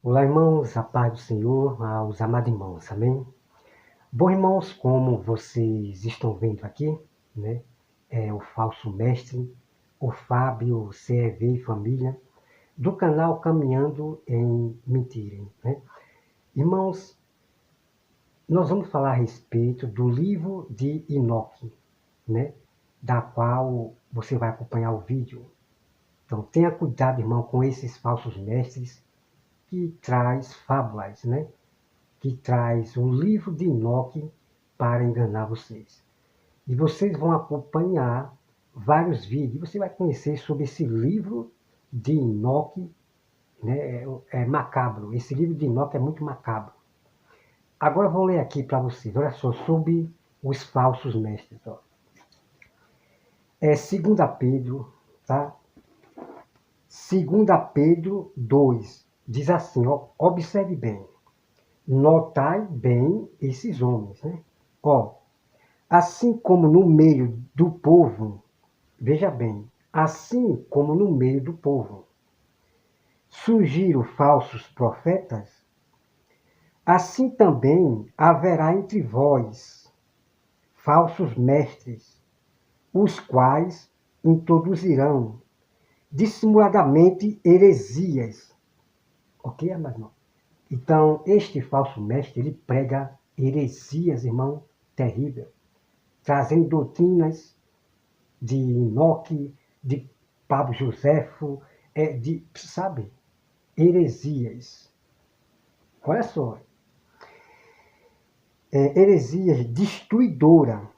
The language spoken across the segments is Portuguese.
Olá, irmãos, a paz do Senhor, aos amados irmãos, amém? Bom, irmãos, como vocês estão vendo aqui, né, é o falso mestre, o Fábio CEV e família, do canal Caminhando em Mentira, né? Irmãos, nós vamos falar a respeito do livro de Enoque, né, da qual você vai acompanhar o vídeo. Então, tenha cuidado, irmão, com esses falsos mestres que traz fábulas, né? Que traz o livro de Enoque para enganar vocês. E vocês vão acompanhar vários vídeos. Você vai conhecer sobre esse livro de Enoque, né? É macabro. Esse livro de Enoque é muito macabro. Agora eu vou ler aqui para vocês. Olha só, sobre os falsos mestres. Ó. É 2 Pedro, tá? 2 Pedro 2. Diz assim, ó, observe bem. Notai bem esses homens, né? Ó, assim como no meio do povo, veja bem, assim como no meio do povo surgiram falsos profetas, assim também haverá entre vós falsos mestres, os quais introduzirão dissimuladamente heresias. Ok, irmão? Então, este falso mestre, ele prega heresias, irmão, terrível, trazendo doutrinas de Enoque, de Pablo Joséfo, sabe, heresias. Olha só, heresia destruidora,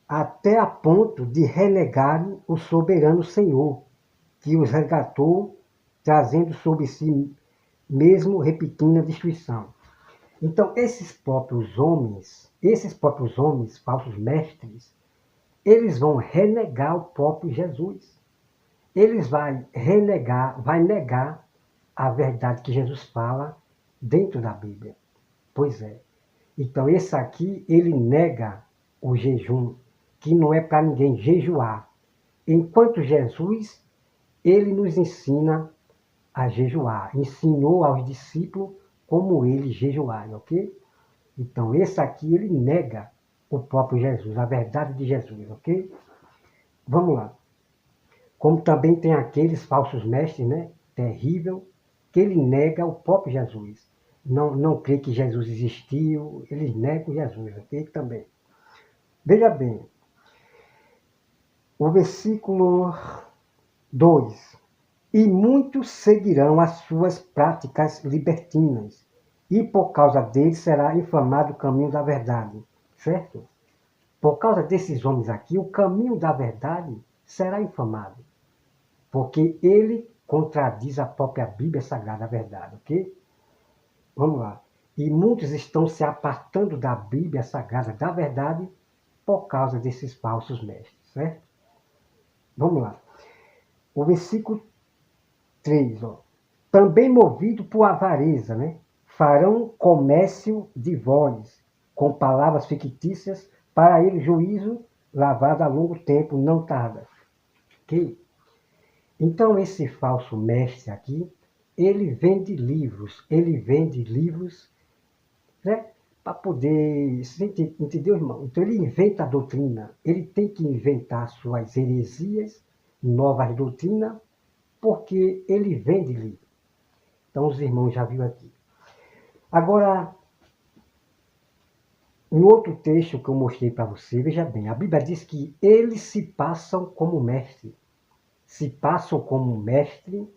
até a ponto de renegarem o soberano Senhor, que os resgatou, trazendo sobre si mesmo, repetindo a destruição. Então, esses próprios homens, falsos mestres, eles vão renegar o próprio Jesus. Eles vai negar a verdade que Jesus fala dentro da Bíblia. Pois é. Então, esse aqui, ele nega o jejum, que não é para ninguém jejuar. Enquanto Jesus, ele nos ensina a jejuar. Ensinou aos discípulos como eles jejuarem, ok? Então, esse aqui, ele nega o próprio Jesus, a verdade de Jesus, ok? Vamos lá. Como também tem aqueles falsos mestres, né? Terrível, que ele nega o próprio Jesus. Não crê que Jesus existiu, eles negam Jesus, ok? Também. Veja bem, o versículo 2. E muitos seguirão as suas práticas libertinas, e por causa deles será inflamado o caminho da verdade. Certo? Por causa desses homens aqui, o caminho da verdade será inflamado. Porque ele contradiz a própria Bíblia Sagrada, a verdade, ok? Vamos lá. E muitos estão se apartando da Bíblia Sagrada, da verdade, por causa desses falsos mestres, certo? Vamos lá. O versículo 3, ó. Também movido por avareza, né? Farão comércio de vós, com palavras fictícias, para ele juízo lavado a longo tempo, não tarda. Ok? Então, esse falso mestre aqui, ele vende livros, né, para poder, entendeu, irmão? Então, ele inventa a doutrina, ele tem que inventar suas heresias, novas doutrinas, porque ele vende livro. Então, os irmãos já viram aqui. Agora, em outro texto que eu mostrei para você, veja bem, a Bíblia diz que eles se passam como mestre. Se passam como mestre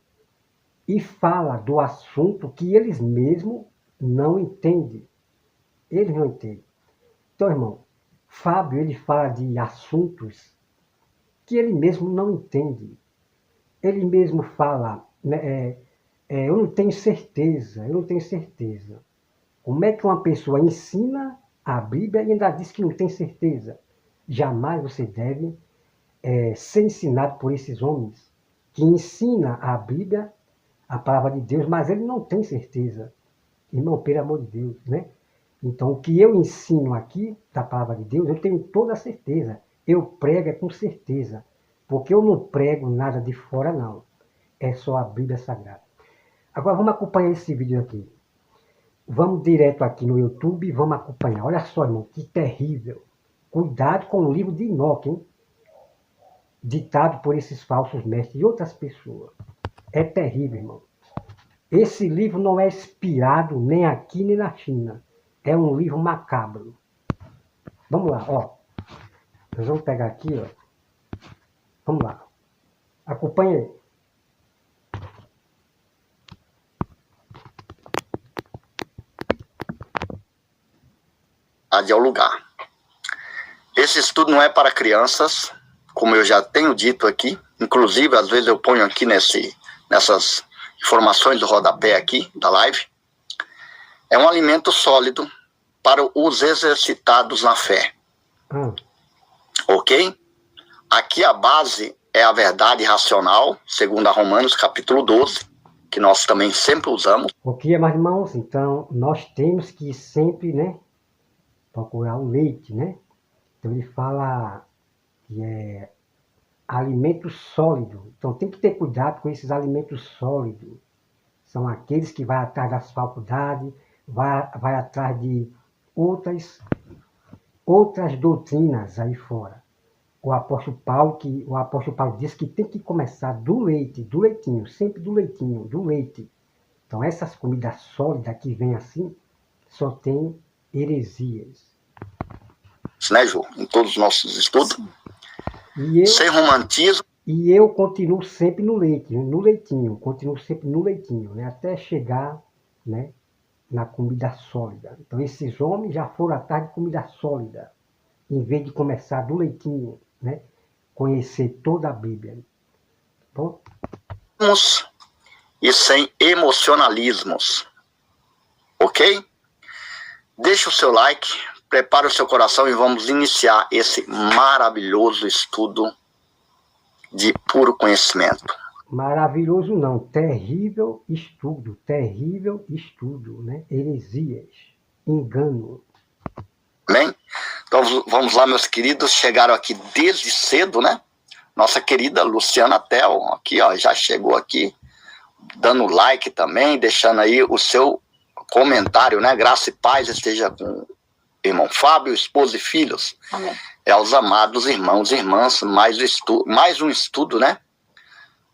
e fala do assunto que eles mesmos não entendem. Eles não entendem. Então, irmão, Fábio, ele fala de assuntos que ele mesmo não entende. Ele mesmo fala, né, eu não tenho certeza, eu não tenho certeza. Como é que uma pessoa ensina a Bíblia e ainda diz que não tem certeza? Jamais você deve ser ensinado por esses homens que ensina a Bíblia, a palavra de Deus, mas ele não tem certeza. Irmão, pelo amor de Deus, né? Então, o que eu ensino aqui da palavra de Deus, eu tenho toda a certeza. Eu prego com certeza. Porque eu não prego nada de fora, não. É só a Bíblia Sagrada. Agora vamos acompanhar esse vídeo aqui. Vamos direto aqui no YouTube e vamos acompanhar. Olha só, irmão, que terrível. Cuidado com o livro de Enoque, hein? Ditado por esses falsos mestres e outras pessoas. É terrível, irmão. Esse livro não é inspirado nem aqui nem na China. É um livro macabro. Vamos lá, ó. Nós vamos pegar aqui, ó. Vamos lá. Acompanhe aí. Ao lugar. Esse estudo não é para crianças, como eu já tenho dito aqui. Inclusive, às vezes eu ponho aqui nessas informações do rodapé aqui, da live. É um alimento sólido para os exercitados na fé. Ok? Aqui a base é a verdade racional, segundo a Romanos, capítulo 12, que nós também sempre usamos. Ok, meus irmãos, então nós temos que sempre, né, procurar o leite, né? Então ele fala que é alimento sólido. Então tem que ter cuidado com esses alimentos sólidos. São aqueles que vai atrás das faculdades, vai atrás de outras doutrinas aí fora. O apóstolo Paulo diz que tem que começar do leite, do leitinho, sempre do leitinho, do leite. Então essas comidas sólidas que vêm assim, só tem heresias. Né, Ju? Em todos os nossos estudos. Sem romantismo. E eu continuo sempre no leite, no leitinho, continuo sempre no leitinho, né? Até chegar, né, na comida sólida. Então esses homens já foram atrás de comida sólida, em vez de começar do leitinho, né? Conhecer toda a Bíblia. Bom? E sem emocionalismos. Ok? Deixa o seu like, prepare o seu coração e vamos iniciar esse maravilhoso estudo de puro conhecimento. Maravilhoso não, terrível estudo, né? Heresias, engano. Bem, então vamos lá, meus queridos, chegaram aqui desde cedo, né? Nossa querida Luciana Tel, aqui, ó, já chegou aqui, dando like também, deixando aí o seu comentário, né? Graça e paz esteja com o irmão Fábio, esposa e filhos. Amém. Aos amados irmãos e irmãs, mais um estudo, né?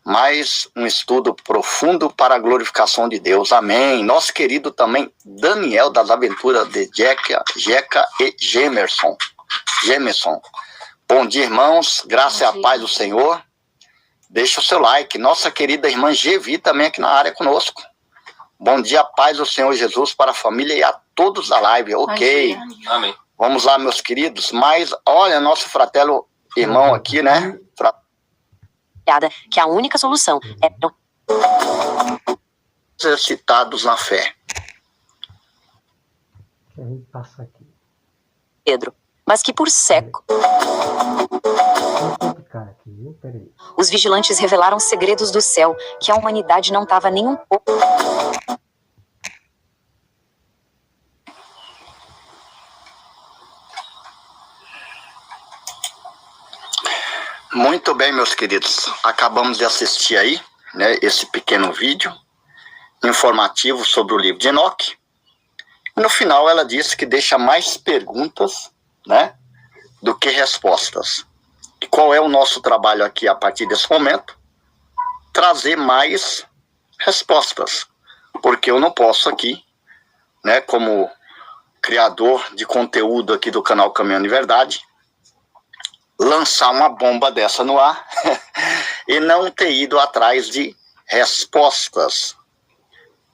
Mais um estudo profundo para a glorificação de Deus. Amém. Nosso querido também Daniel, das aventuras de Jeca e Gemerson. Bom dia, irmãos. Graça e a paz do Senhor. Deixa o seu like. Nossa querida irmã Gevi também aqui na área conosco. Bom dia, paz do Senhor Jesus para a família e a todos da live. Ok. Amém. Vamos lá, meus queridos. Mas, olha, nosso fratelo irmão aqui, né? Que a única solução é exercitados na fé. Passa aqui. Pedro, mas que por século os vigilantes revelaram segredos do céu que a humanidade não estava nem um pouco. Muito bem, meus queridos. Acabamos de assistir aí, né, esse pequeno vídeo informativo sobre o livro de Enoque. No final ela disse que deixa mais perguntas, né, do que respostas. E qual é o nosso trabalho aqui a partir desse momento? Trazer mais respostas. Porque eu não posso aqui, né, como criador de conteúdo aqui do canal Caminhando de Verdade, lançar uma bomba dessa no ar e não ter ido atrás de respostas.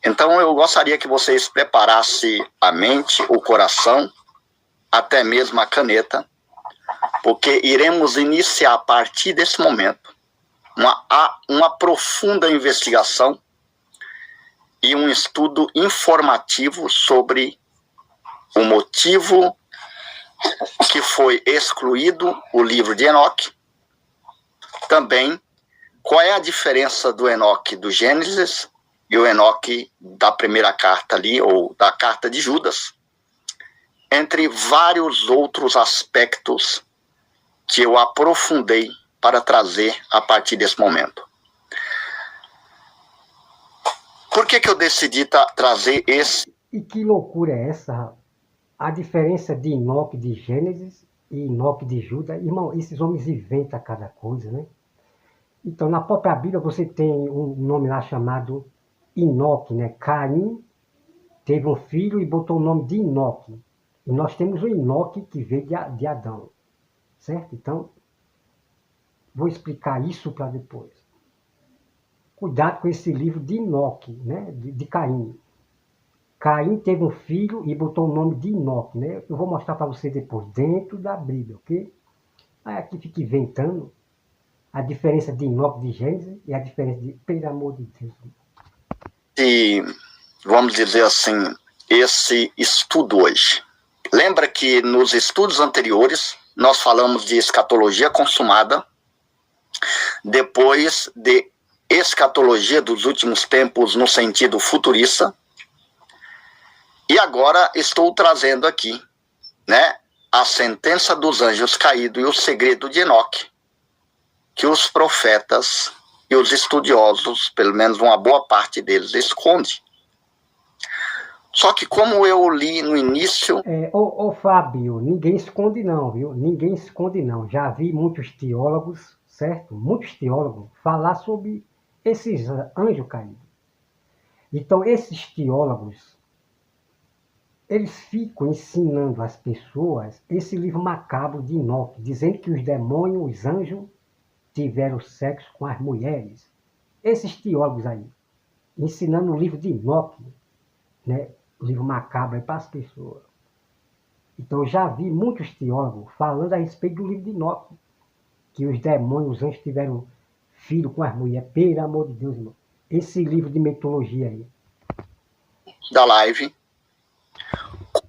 Então eu gostaria que vocês preparassem a mente, o coração, até mesmo a caneta, porque iremos iniciar a partir desse momento uma profunda investigação e um estudo informativo sobre o motivo que foi excluído o livro de Enoque. Também, qual é a diferença do Enoque do Gênesis e o Enoque da primeira carta ali, ou da carta de Judas, entre vários outros aspectos que eu aprofundei para trazer a partir desse momento. Por que eu decidi trazer esse? E que loucura é essa? A diferença de Enoque de Gênesis e Enoque de Judas, irmão, esses homens inventam cada coisa, né? Então, na própria Bíblia, você tem um nome lá chamado Enoque, né? Caim teve um filho e botou o nome de Enoque. E nós temos o Enoque que veio de Adão, certo? Então, vou explicar isso para depois. Cuidado com esse livro de Enoque, né? De Caim. Caim teve um filho e botou o nome de Enoque, né? Eu vou mostrar para você depois, dentro da Bíblia, ok? Aí aqui fica inventando a diferença de Enoque de Gênesis e a diferença de, pelo amor de Deus. E, vamos dizer assim, esse estudo hoje. Lembra que nos estudos anteriores nós falamos de escatologia consumada, depois de escatologia dos últimos tempos no sentido futurista, e agora estou trazendo aqui, né, a sentença dos anjos caídos e o segredo de Enoque, que os profetas e os estudiosos, pelo menos uma boa parte deles, esconde. Só que como eu li no início... Ô Fábio, ninguém esconde não, viu? Ninguém esconde não. Já vi muitos teólogos, certo? Muitos teólogos falar sobre esses anjos caídos. Então, esses teólogos, eles ficam ensinando às pessoas esse livro macabro de Enoque, dizendo que os demônios, os anjos, tiveram sexo com as mulheres. Esses teólogos aí, ensinando o livro de Enoque, né? O livro macabro aí para as pessoas. Então, eu já vi muitos teólogos falando a respeito do livro de Enoque, que os demônios, os anjos tiveram filho com as mulheres. Pelo amor de Deus, irmão. Esse livro de mitologia aí. Da live.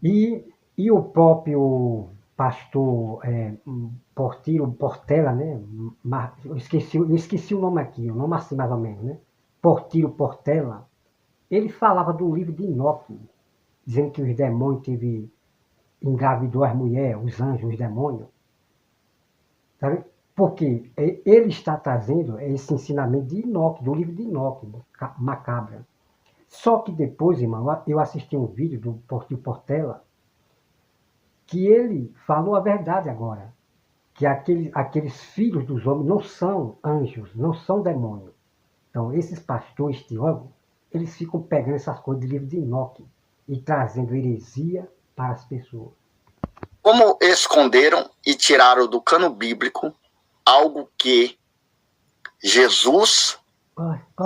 E o próprio pastor Portela, né? Eu esqueci o nome aqui, o nome assim mais ou menos, né? Portela, ele falava do livro de Enoque, dizendo que os demônios engravidou as mulheres, os anjos, os demônios. Sabe? Porque ele está trazendo esse ensinamento de Enoque, do livro de Enoque, macabra. Só que depois, irmão, eu assisti um vídeo do Portela, que ele falou a verdade agora, que aqueles filhos dos homens não são anjos, não são demônios. Então, esses pastores teólogos, eles ficam pegando essas coisas do livro de Enoque e trazendo heresia para as pessoas. Como esconderam e tiraram do cano bíblico algo que Jesus,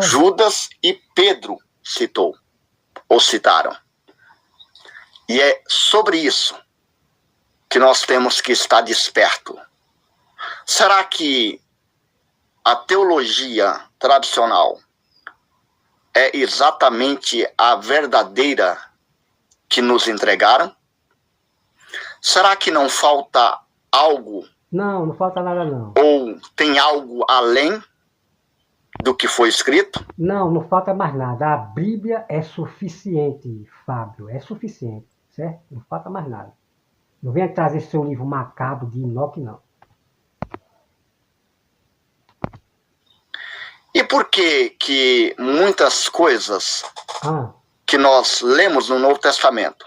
Judas e Pedro citou, ou citaram. E é sobre isso que nós temos que estar desperto. Será que a teologia tradicional é exatamente a verdadeira que nos entregaram? Será que não falta algo? Não falta nada não. Ou tem algo além do que foi escrito? Não falta mais nada. A Bíblia é suficiente, Fábio, é suficiente, certo? Não falta mais nada. Não venha trazer seu livro macabro de Enoque, não. E por que muitas coisas que nós lemos no Novo Testamento,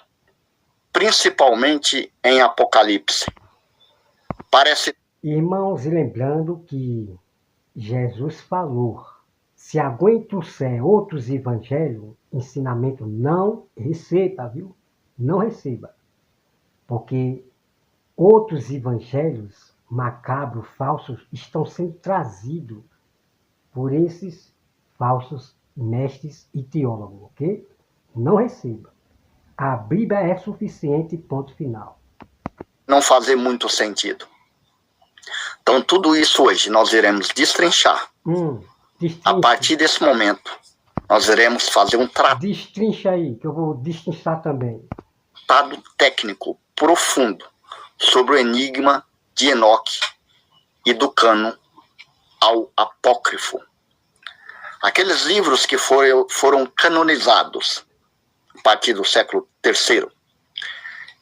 principalmente em Apocalipse, parece... Irmãos, lembrando que Jesus falou, se alguém trouxer outros evangelhos, ensinamento, não receba, viu? Não receba. Porque outros evangelhos macabros, falsos, estão sendo trazidos por esses falsos mestres e teólogos, ok? Não receba. A Bíblia é suficiente, ponto final. Não fazer muito sentido. Então, tudo isso hoje nós iremos destrinchar. A partir desse momento, nós iremos fazer um tratado. Destrincha aí, que eu vou destrinchar também. Tratado técnico profundo sobre o enigma de Enoque e do cano ao apócrifo. Aqueles livros que foram canonizados a partir do século III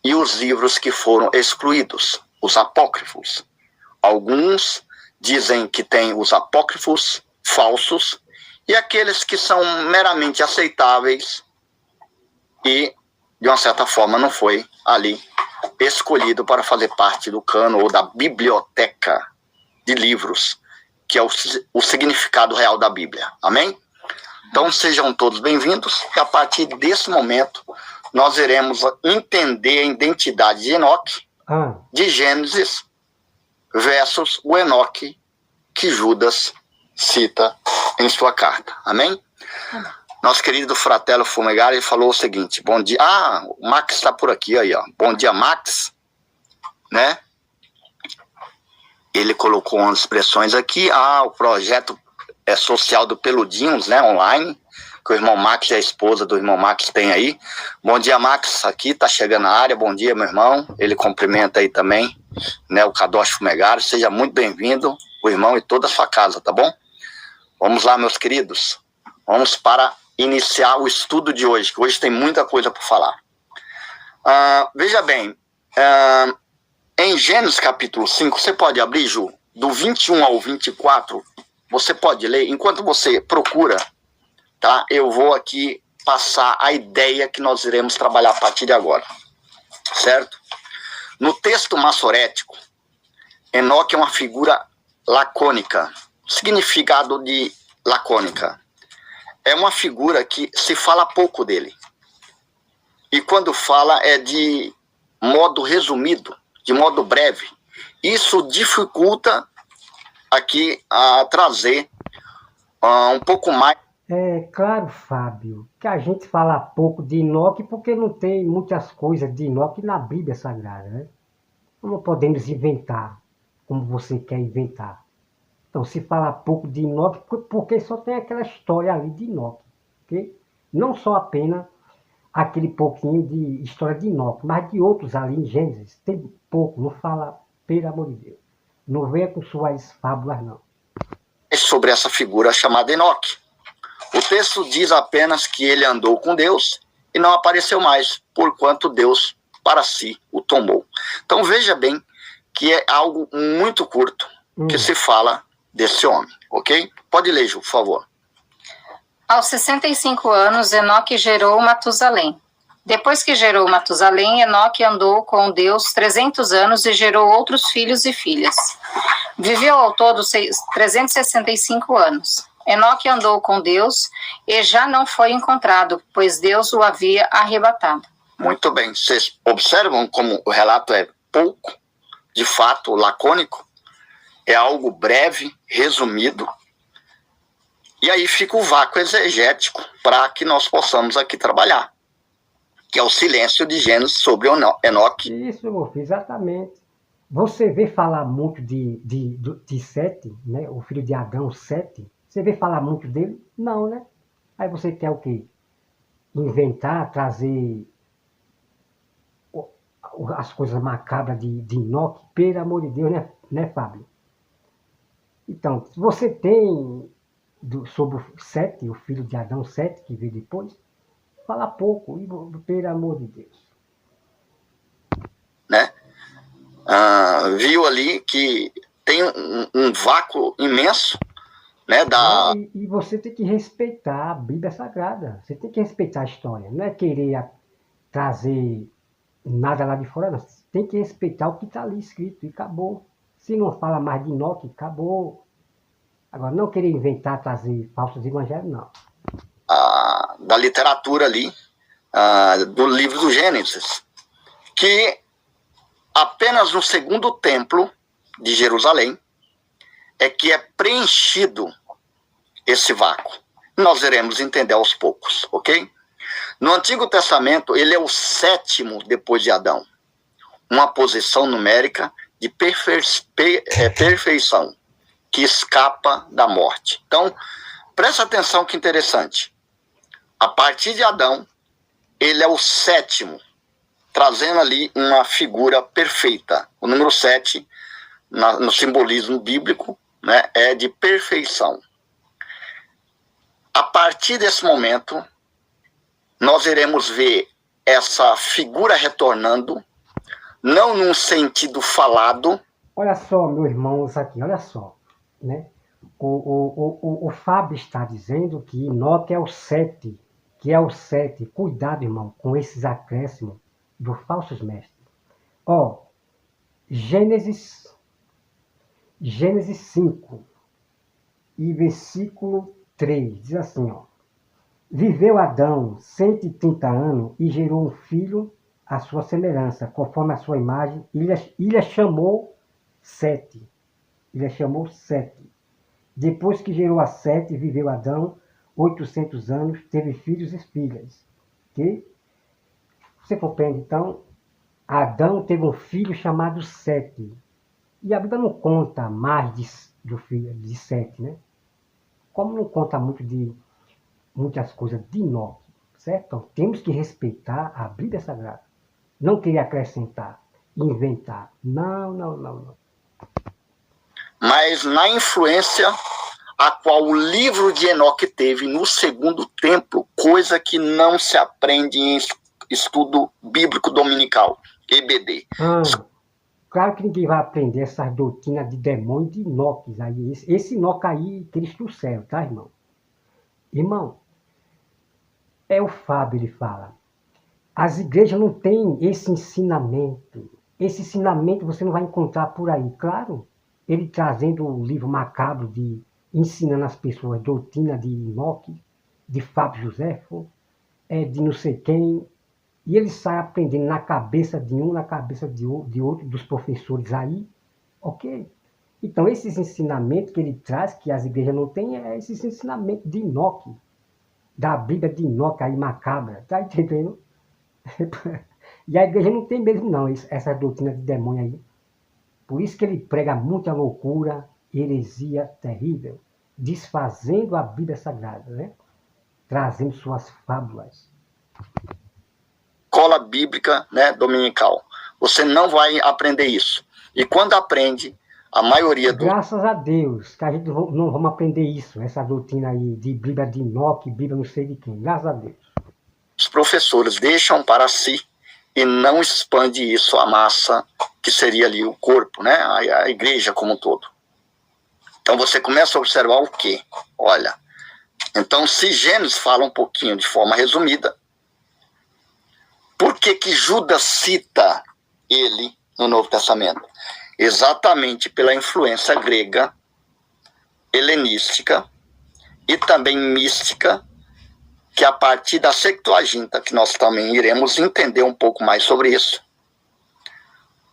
e os livros que foram excluídos, os apócrifos. Alguns dizem que tem os apócrifos falsos e aqueles que são meramente aceitáveis e, de uma certa forma, não foi ali escolhido para fazer parte do cano ou da biblioteca de livros, que é o significado real da Bíblia. Amém? Então sejam todos bem-vindos, e a partir desse momento nós iremos entender a identidade de Enoque, de Gênesis, versus o Enoque que Judas cita em sua carta. Amém? Nosso querido Fratello Fumegari falou o seguinte: bom dia. O Max está por aqui aí, ó. Bom dia, Max. Né? Ele colocou umas expressões aqui. O projeto social do Peludinhos, né, online, que o irmão Max e a esposa do irmão Max tem aí. Bom dia, Max, aqui, tá chegando na área. Bom dia, meu irmão. Ele cumprimenta aí também, né, o Kadosh Fumegari. Seja muito bem-vindo, o irmão e toda a sua casa, tá bom? Vamos lá, meus queridos. Vamos para iniciar o estudo de hoje, que hoje tem muita coisa para falar. Veja bem, em Gênesis capítulo 5, você pode abrir, Ju, do 21 ao 24, você pode ler, enquanto você procura, tá? Eu vou aqui passar a ideia que nós iremos trabalhar a partir de agora, certo? No texto massorético, Enoque é uma figura lacônica. Significado de lacônica: é uma figura que se fala pouco dele. E quando fala é de modo resumido, de modo breve. Isso dificulta aqui a trazer um pouco mais. É claro, Fábio, que a gente fala pouco de Enoque porque não tem muitas coisas de Enoque na Bíblia Sagrada, né? Não podemos inventar como você quer inventar. Então, se fala pouco de Enoque porque só tem aquela história ali de Enoque, ok? Não só apenas aquele pouquinho de história de Enoque, mas de outros ali em Gênesis. Tem pouco, não fala, pelo amor de Deus. Não venha com suas fábulas, não. Sobre essa figura chamada Enoque. O texto diz apenas que ele andou com Deus e não apareceu mais, porquanto Deus para si o tomou. Então veja bem que é algo muito curto que se fala desse homem, ok? Pode ler, Ju, por favor. Aos 65 anos, Enoque gerou Matusalém. Depois que gerou Matusalém, Enoque andou com Deus 300 anos e gerou outros filhos e filhas. Viveu ao todo 365 anos. Enoque andou com Deus e já não foi encontrado, pois Deus o havia arrebatado. Muito bem. Vocês observam como o relato é pouco, de fato, lacônico? É algo breve, resumido. E aí fica o vácuo exegético para que nós possamos aqui trabalhar, que é o silêncio de Gênesis sobre Enoque. Isso, meu filho, exatamente. Você vê falar muito de Sete, né? O filho de Adão, Sete. Você vê falar muito dele? Não, né? Aí você quer o quê? Inventar, trazer as coisas macabras de Enoque, pelo amor de Deus, né, Fábio? Então, você tem sobre o Sete, o filho de Adão, Sete, que veio depois, fala pouco, pelo amor de Deus. Né? Viu ali que tem um vácuo imenso, né? E você tem que respeitar a Bíblia Sagrada, você tem que respeitar a história, não é querer trazer nada lá de fora, não. Você tem que respeitar o que está ali escrito e acabou. Se não fala mais de Enoque, acabou. Agora, não querer inventar, trazer falsos evangelhos, não. Da literatura ali, do livro do Gênesis, que apenas no segundo templo de Jerusalém é que é preenchido esse vácuo. Nós iremos entender aos poucos, ok? No Antigo Testamento, ele é o sétimo depois de Adão. Uma posição numérica de perfeição, que escapa da morte. Então, presta atenção que interessante. A partir de Adão, ele é o sétimo, trazendo ali uma figura perfeita. O número 7, no simbolismo bíblico, né, é de perfeição. A partir desse momento, nós iremos ver essa figura retornando, não num sentido falado. Olha só, meus irmãos aqui, olha só, né? O Fábio está dizendo que Enoque é o 7, que é o 7. Cuidado, irmão, com esses acréscimos dos falsos mestres. Ó, Gênesis 5 e versículo 3, diz assim, ó. Viveu Adão 130 anos e gerou um filho à sua semelhança, conforme a sua imagem, e lhe chamou Sete. Ele chamou Sete. Depois que gerou a Sete, viveu Adão 800 anos, teve filhos e filhas. Ok? Você compreende, então? Adão teve um filho chamado Sete. E a Bíblia não conta mais do filho de Sete, né? Como não conta muitas coisas de Enoque, certo? Então, temos que respeitar a Bíblia Sagrada. Não querer acrescentar, inventar. Não. Mas na influência a qual o livro de Enoque teve no segundo templo, coisa que não se aprende em estudo bíblico dominical, EBD. Claro que ninguém vai aprender essas doutrinas de demônio de Enoque. Esse Enoque aí, Cristo do céu, tá, irmão? Irmão, o Fábio, ele fala. As igrejas não têm esse ensinamento. Esse ensinamento você não vai encontrar por aí. Claro, ele trazendo o livro macabro ensinando as pessoas doutrina de Enoque, de Fábio Joséfo, de não sei quem. E ele sai aprendendo na cabeça de um, na cabeça de outro, dos professores aí. Ok? Então, esses ensinamentos que ele traz, que as igrejas não têm, é esses ensinamentos de Enoque. Da Bíblia de Enoque aí macabra. Tá entendendo? E a igreja não tem mesmo não, essa doutrina de demônio aí. Por isso que ele prega muita loucura, heresia terrível, desfazendo a Bíblia Sagrada, né? Trazendo suas fábulas. Escola bíblica, né, dominical. Você não vai aprender isso. E quando aprende, a maioria Graças a Deus, que a gente não vamos aprender isso, essa doutrina aí de Bíblia de Enoque, Bíblia não sei de quem. Graças a Deus. Os professores deixam para si e não expande isso à massa, que seria ali o corpo, né? A igreja como um todo. Então você começa a observar o quê? Olha, então se Gênesis fala um pouquinho de forma resumida, por que Judas cita ele no Novo Testamento? Exatamente pela influência grega, helenística e também mística, que a partir da Septuaginta, que nós também iremos entender um pouco mais sobre isso,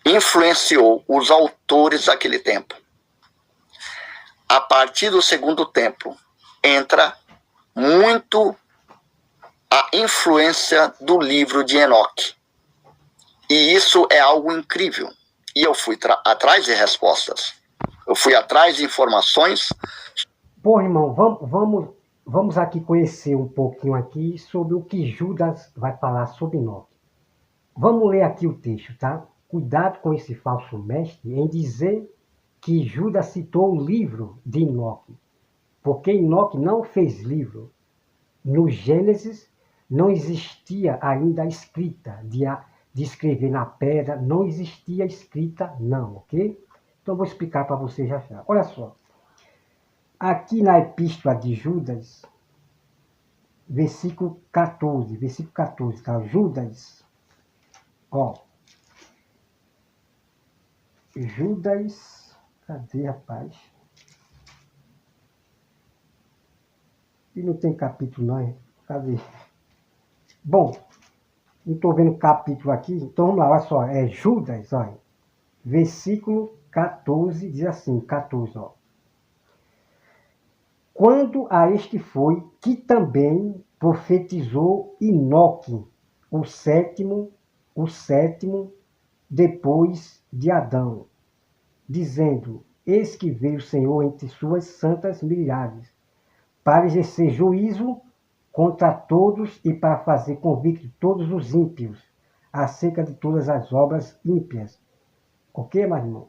influenciou os autores daquele tempo. A partir do segundo templo, entra muito a influência do livro de Enoque. E isso é algo incrível. E eu fui atrás de respostas. Eu fui atrás de informações. Bom, irmão, vamos aqui conhecer um pouquinho aqui sobre o que Judas vai falar sobre Enoque. Vamos ler aqui o texto, tá? Cuidado com esse falso mestre em dizer que Judas citou o livro de Enoque. Porque Enoque não fez livro. No Gênesis não existia ainda a escrita de escrever na pedra, não existia escrita não, ok? Então vou explicar para você já. Olha só. Aqui na epístola de Judas, versículo 14, tá? Judas, ó. Judas, cadê, rapaz? E não tem capítulo não, hein? Cadê? Bom, não estou vendo capítulo aqui, então vamos lá, olha só, Judas, olha, versículo 14, diz assim, 14, ó. Quando a este foi que também profetizou Enoque, o sétimo depois de Adão, dizendo, eis que veio o Senhor entre suas santas milhares, para exercer juízo contra todos e para fazer convicto todos os ímpios acerca de todas as obras ímpias. Ok, meu irmão?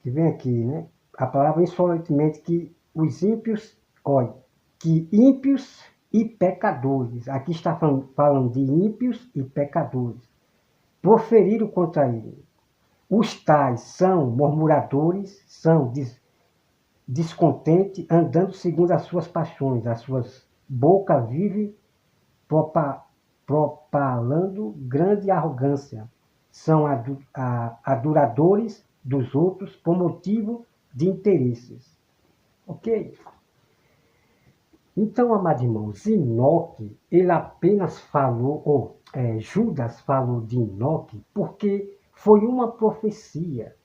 Que vem aqui, né? A palavra insolentemente que os ímpios, olha, que ímpios e pecadores, aqui está falando de ímpios e pecadores, proferiram contra ele. Os tais são murmuradores, são descontente, andando segundo as suas paixões, as suas boca vive propalando grande arrogância. São adoradores dos outros por motivo de interesses. Ok? Então, amados irmãos, Enoque, ele apenas falou, Judas falou de Enoque porque foi uma profecia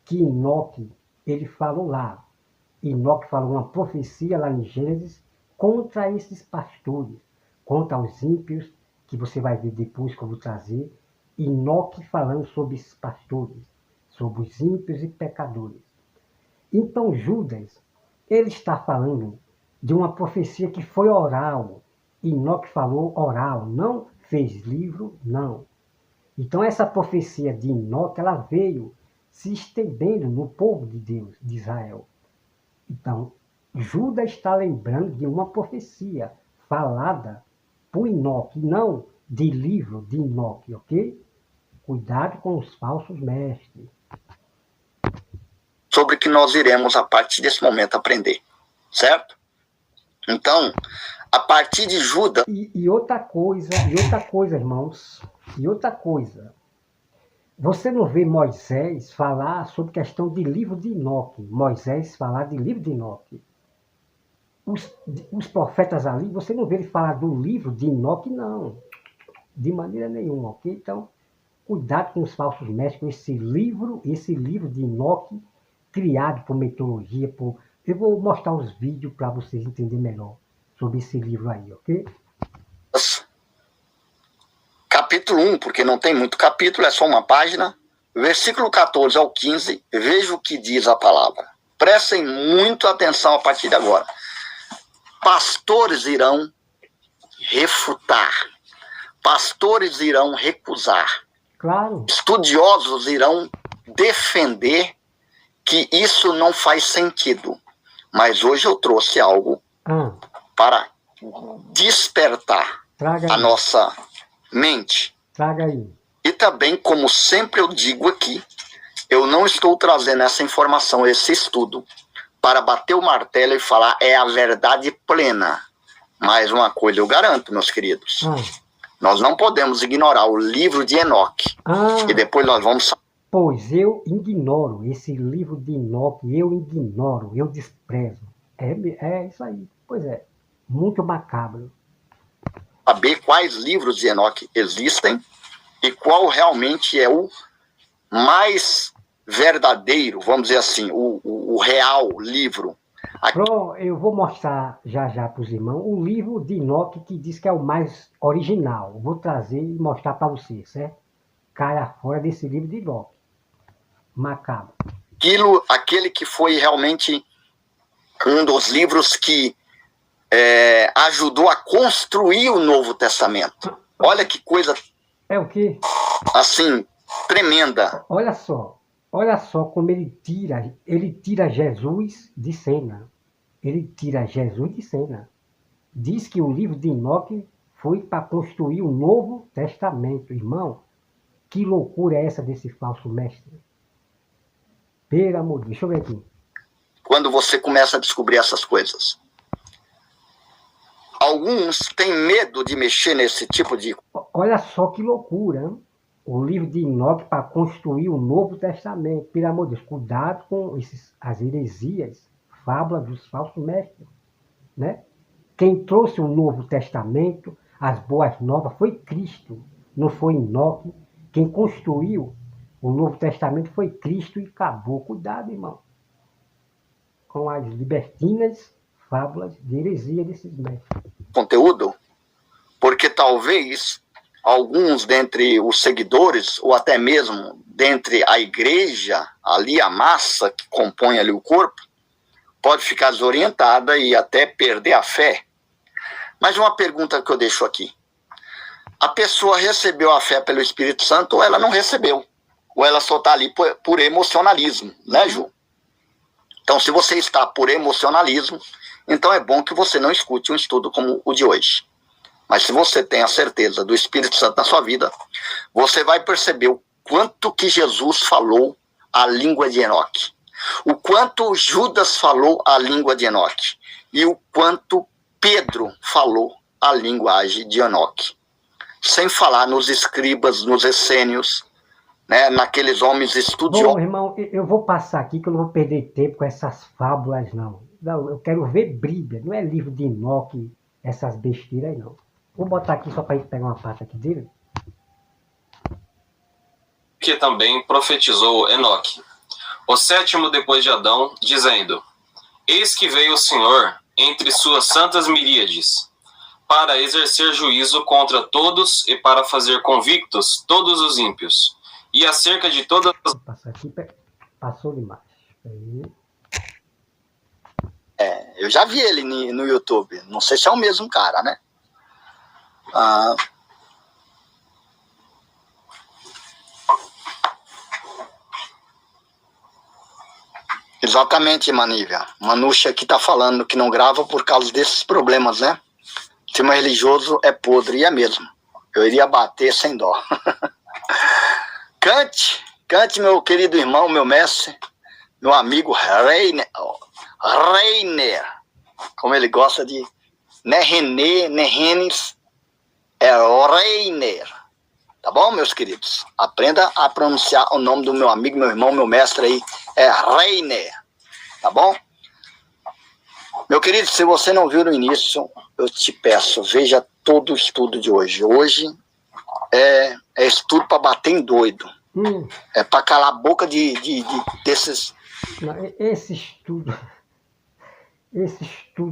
que Enoque, ele falou lá. Enoque falou uma profecia lá em Gênesis contra esses pastores, contra os ímpios, que você vai ver depois que eu vou trazer. Enoque falando sobre esses pastores, sobre os ímpios e pecadores. Então Judas, ele está falando de uma profecia que foi oral. Enoque falou oral, não fez livro, não. Então essa profecia de Enoque, ela veio se estendendo no povo de Deus, de Israel. Então, Judas está lembrando de uma profecia falada por Enoque, não de livro de Enoque, ok? Cuidado com os falsos mestres. Sobre o que nós iremos, a partir desse momento, aprender. Certo? Então, a partir de Judas... E outra coisa, irmãos, e outra coisa. Você não vê Moisés falar sobre questão de livro de Enoque. Moisés falar de livro de Enoque. Os profetas ali, você não vê ele falar do livro de Enoque, não. De maneira nenhuma, ok? Então, cuidado com os falsos mestres, com esse livro de Enoque, criado por mitologia, Eu vou mostrar os vídeos para vocês entenderem melhor sobre esse livro aí, ok? Capítulo 1, porque não tem muito capítulo, é só uma página. Versículo 14 ao 15, veja o que diz a palavra. Prestem muito atenção a partir de agora. Pastores irão refutar. Pastores irão recusar. Claro. Estudiosos irão defender que isso não faz sentido. Mas hoje eu trouxe algo para despertar a nossa mente. Traga aí. E também, como sempre eu digo aqui, eu não estou trazendo essa informação, esse estudo, para bater o martelo e falar é a verdade plena. Mas uma coisa eu garanto, meus queridos. Nós não podemos ignorar o livro de Enoque. E depois nós vamos... Pois eu ignoro esse livro de Enoque, eu desprezo. É isso aí. Pois é, muito macabro. Saber quais livros de Enoque existem e qual realmente é o mais verdadeiro, vamos dizer assim, o real livro. Eu vou mostrar já para os irmãos o livro de Enoque que diz que é o mais original. Vou trazer e mostrar para vocês, certo? Caia fora desse livro de Enoque. Macabro. Aquele que foi realmente um dos livros que ajudou a construir o Novo Testamento. Olha que coisa... É o quê? Assim, tremenda. Olha só como ele tira Jesus de cena. Ele tira Jesus de cena. Diz que o livro de Enoque foi para construir o Novo Testamento. Irmão, que loucura é essa desse falso mestre? Pelo amor de Deus, deixa eu ver aqui. Quando você começa a descobrir essas coisas. Alguns têm medo de mexer nesse tipo de... Olha só que loucura, hein? O livro de Enoque para construir o Novo Testamento. Pelo amor de Deus, cuidado com as heresias, fábulas dos falsos mestres. Né? Quem trouxe o Novo Testamento, as boas novas, foi Cristo, não foi Enoque. Quem construiu o Novo Testamento foi Cristo e acabou. Cuidado, irmão, com as libertinas fábulas de heresia desses mestres. Conteúdo, porque talvez alguns dentre os seguidores, ou até mesmo dentre a igreja, ali a massa que compõe ali o corpo, pode ficar desorientada e até perder a fé. Mas uma pergunta que eu deixo aqui. A pessoa recebeu a fé pelo Espírito Santo ou ela não recebeu? Ou ela só está ali por emocionalismo, né, Ju? Então, se você está por emocionalismo, então é bom que você não escute um estudo como o de hoje. Mas se você tem a certeza do Espírito Santo na sua vida, você vai perceber o quanto que Jesus falou a língua de Enoque. O quanto Judas falou a língua de Enoque e o quanto Pedro falou a linguagem de Enoque. Sem falar nos escribas, nos essênios, né, naqueles homens estudiosos. Bom, irmão, eu vou passar aqui que eu não vou perder tempo com essas fábulas, não. Não, eu quero ver Bíblia, não é livro de Enoque, essas besteiras aí, não. Vou botar aqui só para gente pegar uma parte aqui dele. Que também profetizou Enoque, o sétimo depois de Adão, dizendo: Eis que veio o Senhor entre suas santas miríades, para exercer juízo contra todos e para fazer convictos todos os ímpios. E acerca de todas as... Vou passar aqui, passou demais. Aí. Eu já vi ele no YouTube. Não sei se é o mesmo cara, né? Exatamente, Manívia. Manúcia aqui tá falando que não grava por causa desses problemas, né? O tema religioso é podre, e é mesmo. Eu iria bater sem dó. Cante, meu querido irmão, meu mestre, meu amigo Reiner, como ele gosta de... Não é René, não é Renes, é Reiner. Tá bom, meus queridos? Aprenda a pronunciar o nome do meu amigo, meu irmão, meu mestre aí, é Reiner. Tá bom? Meu querido, se você não viu no início, eu te peço, veja todo o estudo de hoje. Hoje é estudo para bater em doido. É para calar a boca desses... Não, esse estudo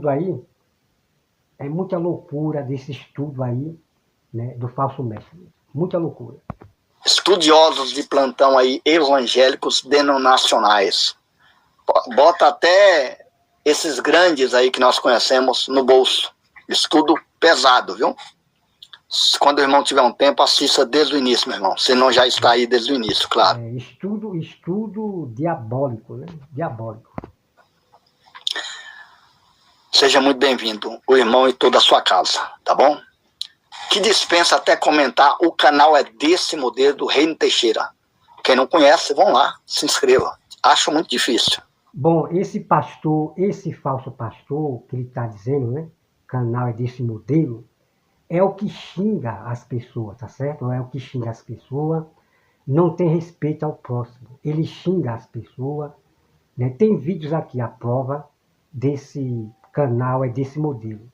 aí, é muita loucura desse estudo aí, né, do falso mestre. Muita loucura. Estudiosos de plantão aí, evangélicos denominacionais. Bota até esses grandes aí que nós conhecemos no bolso. Estudo pesado, viu? Quando o irmão tiver um tempo, assista desde o início, meu irmão. Se não já está aí desde o início, claro. Estudo diabólico, né? Diabólico. Seja muito bem-vindo, o irmão e toda a sua casa, tá bom? Que dispensa até comentar, o canal é desse modelo do Reino Teixeira. Quem não conhece, vão lá, se inscreva. Acho muito difícil. Bom, esse falso pastor, que ele está dizendo, né? Canal é desse modelo, é o que xinga as pessoas, tá certo? É o que xinga as pessoas, não tem respeito ao próximo. Ele xinga as pessoas, né? Tem vídeos aqui à prova desse canal, é desse modelo,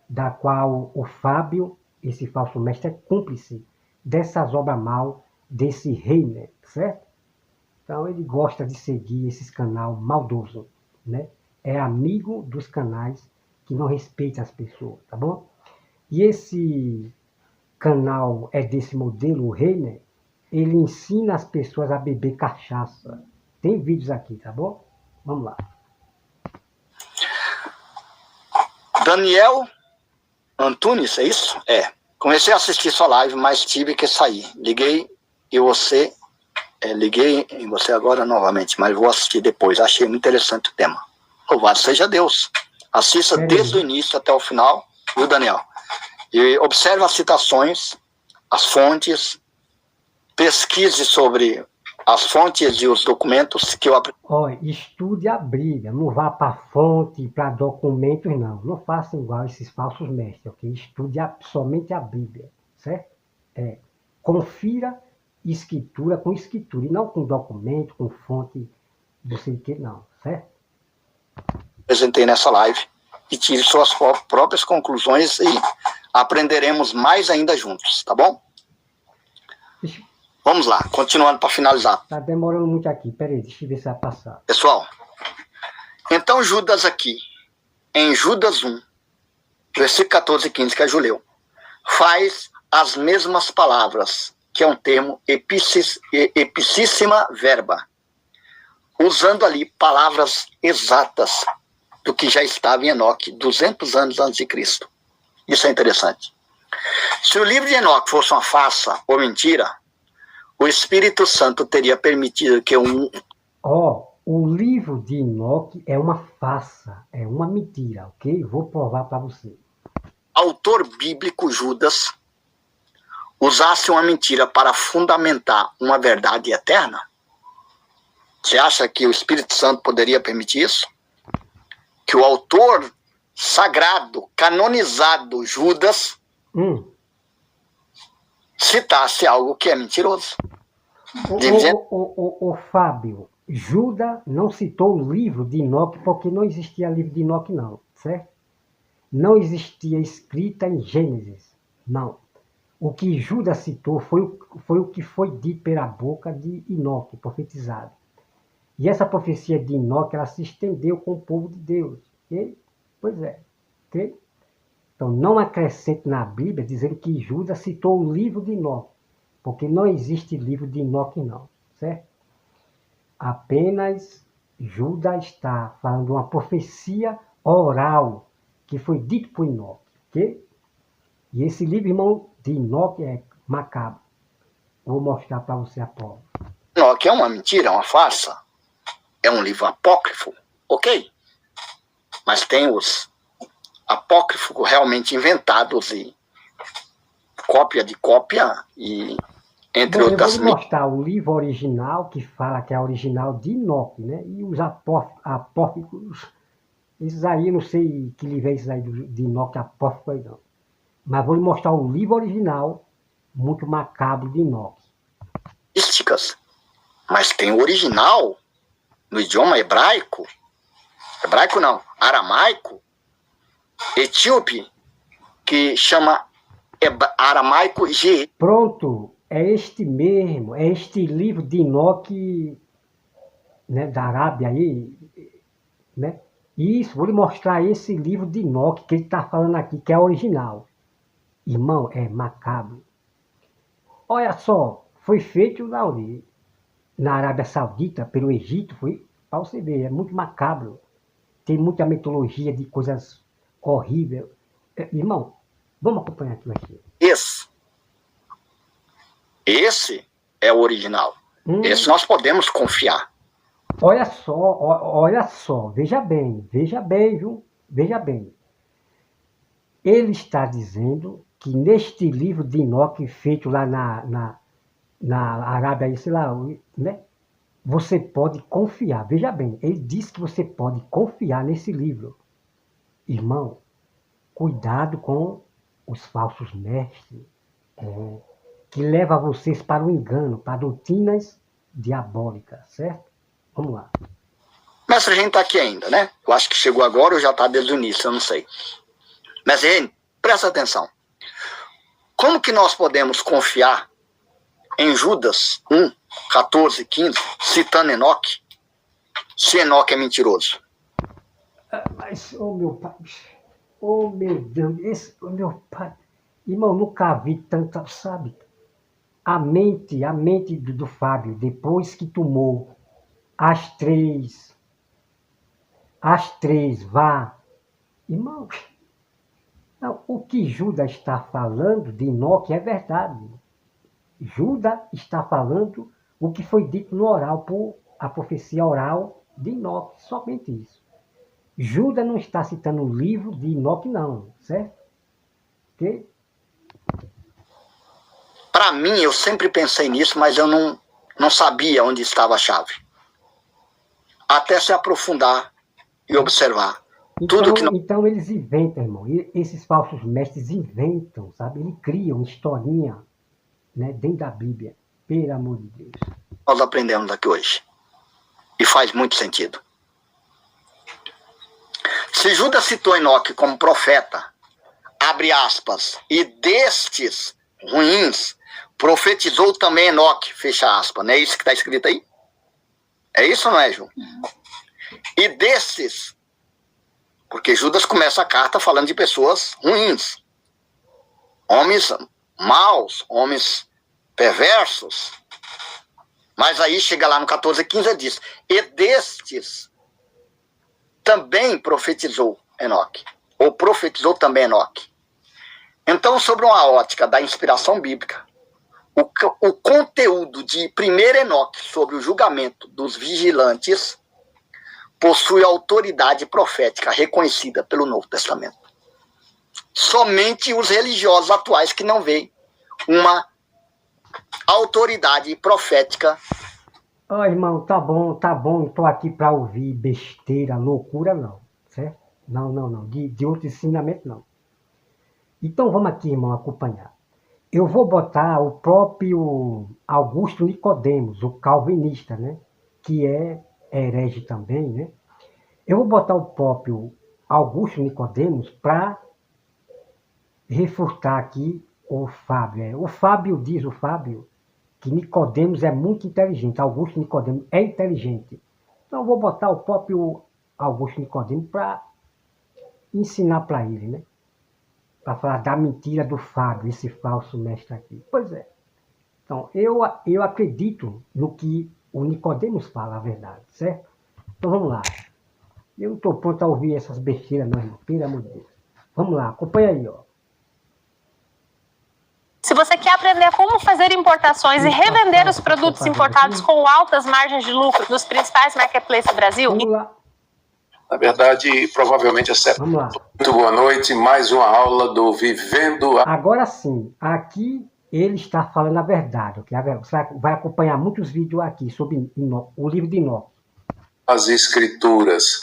da qual o Fábio, esse falso mestre, é cúmplice dessas obras mal desse Reiner, certo? Então ele gosta de seguir esses canais maldosos, né? É amigo dos canais que não respeitam as pessoas, tá bom? E esse canal é desse modelo, o Reiner, ele ensina as pessoas a beber cachaça. Tem vídeos aqui, tá bom? Vamos lá. Daniel Antunes, é isso? É. Comecei a assistir sua live, mas tive que sair. Liguei em você agora novamente, mas vou assistir depois. Achei muito interessante o tema. Louvado seja Deus. Assista desde o início até o final, viu, Daniel? E observe as citações, as fontes, pesquise sobre as fontes e os documentos que eu aprendi. Olha, estude a Bíblia, não vá para fonte, para documentos, não. Não faça igual esses falsos mestres, ok? Estude somente a Bíblia, certo? Confira escritura com escritura, e não com documento, com fonte, não sei o que, não, certo? Apresentei nessa live e tire suas próprias conclusões e aprenderemos mais ainda juntos, tá bom? Vamos lá, continuando para finalizar. Tá demorando muito aqui, peraí, deixa eu ver se vai passar. Pessoal, então Judas aqui, em Judas 1, versículo 14 e 15, que é Juleu, faz as mesmas palavras, que é um termo epicíssima verba, usando ali palavras exatas do que já estava em Enoque, 200 anos antes de Cristo. Isso é interessante. Se o livro de Enoque fosse uma farsa ou mentira, o Espírito Santo teria permitido que o livro de Enoque é uma farsa, é uma mentira, ok? Vou provar para você. Autor bíblico Judas usasse uma mentira para fundamentar uma verdade eterna? Você acha que o Espírito Santo poderia permitir isso? Que o autor sagrado, canonizado, Judas, citasse algo que é mentiroso. O Fábio, Judas não citou o livro de Enoque porque não existia livro de Enoque, não, certo? Não existia escrita em Gênesis, não. O que Judas citou foi o que foi dito pela boca de Enoque, profetizado. E essa profecia de Enoque, ela se estendeu com o povo de Deus. Ok? Pois é. Ok? Então, não acrescente na Bíblia dizendo que Judas citou o livro de Enoque, porque não existe livro de Enoque, não. Certo? Apenas Judas está falando de uma profecia oral que foi dito por Enoque. Ok? E esse livro, irmão, de Enoque é macabro. Vou mostrar para você a prova. Enoque é uma mentira, é uma farsa. É um livro apócrifo, ok? Mas tem os apócrifos realmente inventados e cópia de cópia e entre outras... Eu vou mostrar o livro original, que fala que é original de Enoque, né? E os apócrifos, esses aí, eu não sei que livro é esse aí de Enoque apócrifo aí não. Mas vou lhe mostrar o livro original, muito macabro, de Enoque. Mas tem o original no idioma hebraico, aramaico, etíope, que chama aramaico G. Pronto, é este mesmo, é este livro de Enoque, né, da Arábia aí, né? Isso, vou lhe mostrar esse livro de Enoque que ele está falando aqui, que é original. Irmão, é macabro. Olha só, foi feito na Arábia Saudita, pelo Egito, foi, para você ver, é muito macabro. Tem muita mitologia de coisas horríveis. Irmão, vamos acompanhar aqui. Esse é o original. Esse nós podemos confiar. Olha só, veja bem, viu? Veja bem. Ele está dizendo que neste livro de Enoque, feito lá na Arábia, sei lá, né? Você pode confiar. Veja bem, ele diz que você pode confiar nesse livro. Irmão, cuidado com os falsos mestres, que levam vocês para o engano, para doutrinas diabólicas, certo? Vamos lá. Mestre, a gente está aqui ainda, né? Eu acho que chegou agora ou já está desde o início, eu não sei. Mestre, presta atenção. Como que nós podemos confiar em Judas 1, 14, 15, citando Enoque, se Enoque é mentiroso? Mas, meu pai, meu Deus, meu pai, irmão, nunca vi tanta, sabe? A mente do Fábio, depois que tomou as três, vá, irmão, não, o que Judas está falando de Enoque é verdade. Judas está falando o que foi dito no oral, por a profecia oral de Enoque, somente isso. Judas não está citando o livro de Enoque, não, certo? Ok? Para mim, eu sempre pensei nisso, mas eu não sabia onde estava a chave. Até se aprofundar e observar. Então eles inventam, irmão. Esses falsos mestres inventam, sabe? Eles criam historinha, né, dentro da Bíblia. Pelo amor de Deus. Nós aprendemos aqui hoje. E faz muito sentido. Se Judas citou Enoque como profeta, abre aspas, e destes ruins, profetizou também Enoque, fecha aspas. Não é isso que está escrito aí? É isso ou não é, João? E destes, porque Judas começa a carta falando de pessoas ruins. Homens maus, homens perversos. Mas aí chega lá no 14:15 e diz, e destes também profetizou Enoque. Ou profetizou também Enoque. Então, sobre uma ótica da inspiração bíblica, o conteúdo de 1 Enoque sobre o julgamento dos vigilantes possui autoridade profética reconhecida pelo Novo Testamento. Somente os religiosos atuais que não veem uma autoridade profética Ó, irmão, tá bom, não tô aqui para ouvir besteira, loucura, não, certo? Não, de outro ensinamento, não. Então vamos aqui, irmão, acompanhar. Eu vou botar o próprio Augusto Nicodemos, o calvinista, né? Que é herege também, né? Eu vou botar o próprio Augusto Nicodemos para refutar aqui o Fábio. O Fábio diz, que Nicodemos é muito inteligente. Augusto Nicodemos é inteligente. Então eu vou botar o próprio Augusto Nicodemos para ensinar para ele, né? Para falar da mentira do Fábio, esse falso mestre aqui. Pois é. Então, eu acredito no que o Nicodemos fala, a verdade, certo? Então vamos lá. Eu não estou pronto a ouvir essas besteiras, não, irmão. Pelo amor de Deus. Vamos lá, acompanha aí, ó. Se você quer aprender como fazer importações e revender os produtos importados com altas margens de lucro nos principais marketplaces do Brasil... Vamos lá. Na verdade, provavelmente é certo. Vamos lá. Muito boa noite, mais uma aula do Vivendo... Agora sim, aqui ele está falando a verdade. Okay? Você vai acompanhar muitos vídeos aqui sobre o livro de Enoque. As Escrituras.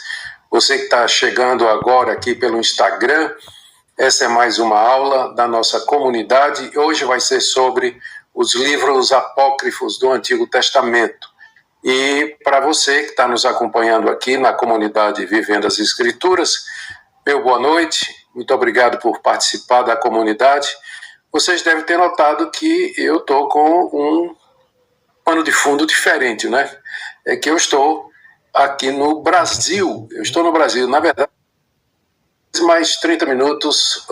Você que está chegando agora aqui pelo Instagram, essa é mais uma aula da nossa comunidade. Hoje vai ser sobre os livros apócrifos do Antigo Testamento. E para você que está nos acompanhando aqui na comunidade Vivendo as Escrituras, meu boa noite, muito obrigado por participar da comunidade. Vocês devem ter notado que eu estou com um pano de fundo diferente, né? É que eu estou aqui no Brasil, na verdade, mais 30 minutos,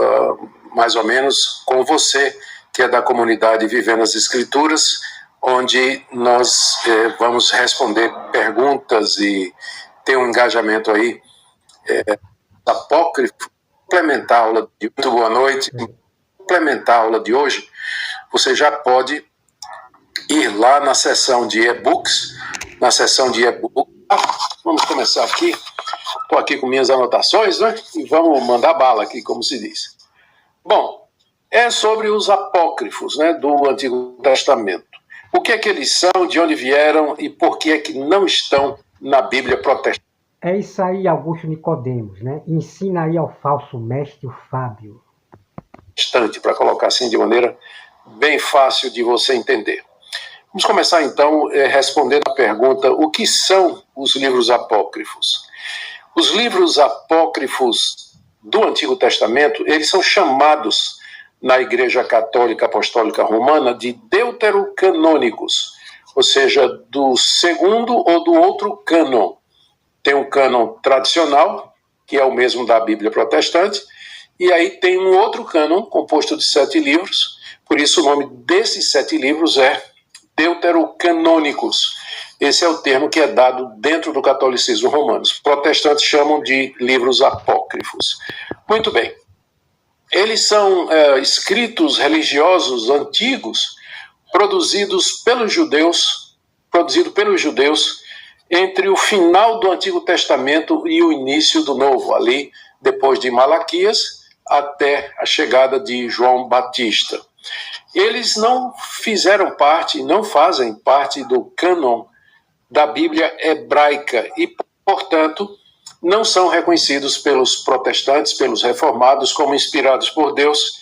mais ou menos, com você, que é da comunidade Vivendo as Escrituras, onde nós vamos responder perguntas e ter um engajamento aí apócrifo. Complementar a aula de muito boa noite, complementar a aula de hoje, você já pode ir lá na seção de e-books, vamos começar aqui, estou aqui com minhas anotações, né? E vamos mandar bala aqui, como se diz. Bom, é sobre os apócrifos, né, do Antigo Testamento. O que é que eles são, de onde vieram e por que é que não estão na Bíblia protestante? É isso aí, Augusto Nicodemos, né? Ensina aí ao falso mestre, o Fábio. Para colocar assim de maneira bem fácil de você entender. Vamos começar então respondendo a pergunta: o que são os livros apócrifos? Os livros apócrifos do Antigo Testamento, eles são chamados na Igreja Católica Apostólica Romana de deuterocanônicos, ou seja, do segundo ou do outro cânon. Tem um cânon tradicional, que é o mesmo da Bíblia protestante, e aí tem um outro cânon composto de 7 livros, por isso o nome desses 7 livros é deuterocanônicos. Esse é o termo que é dado dentro do catolicismo romano. Os protestantes chamam de livros apócrifos. Muito bem. Eles são escritos religiosos antigos produzidos pelos judeus entre o final do Antigo Testamento e o início do Novo, ali depois de Malaquias até a chegada de João Batista. Eles não fazem parte do cânon da Bíblia hebraica e, portanto, não são reconhecidos pelos protestantes, pelos reformados, como inspirados por Deus,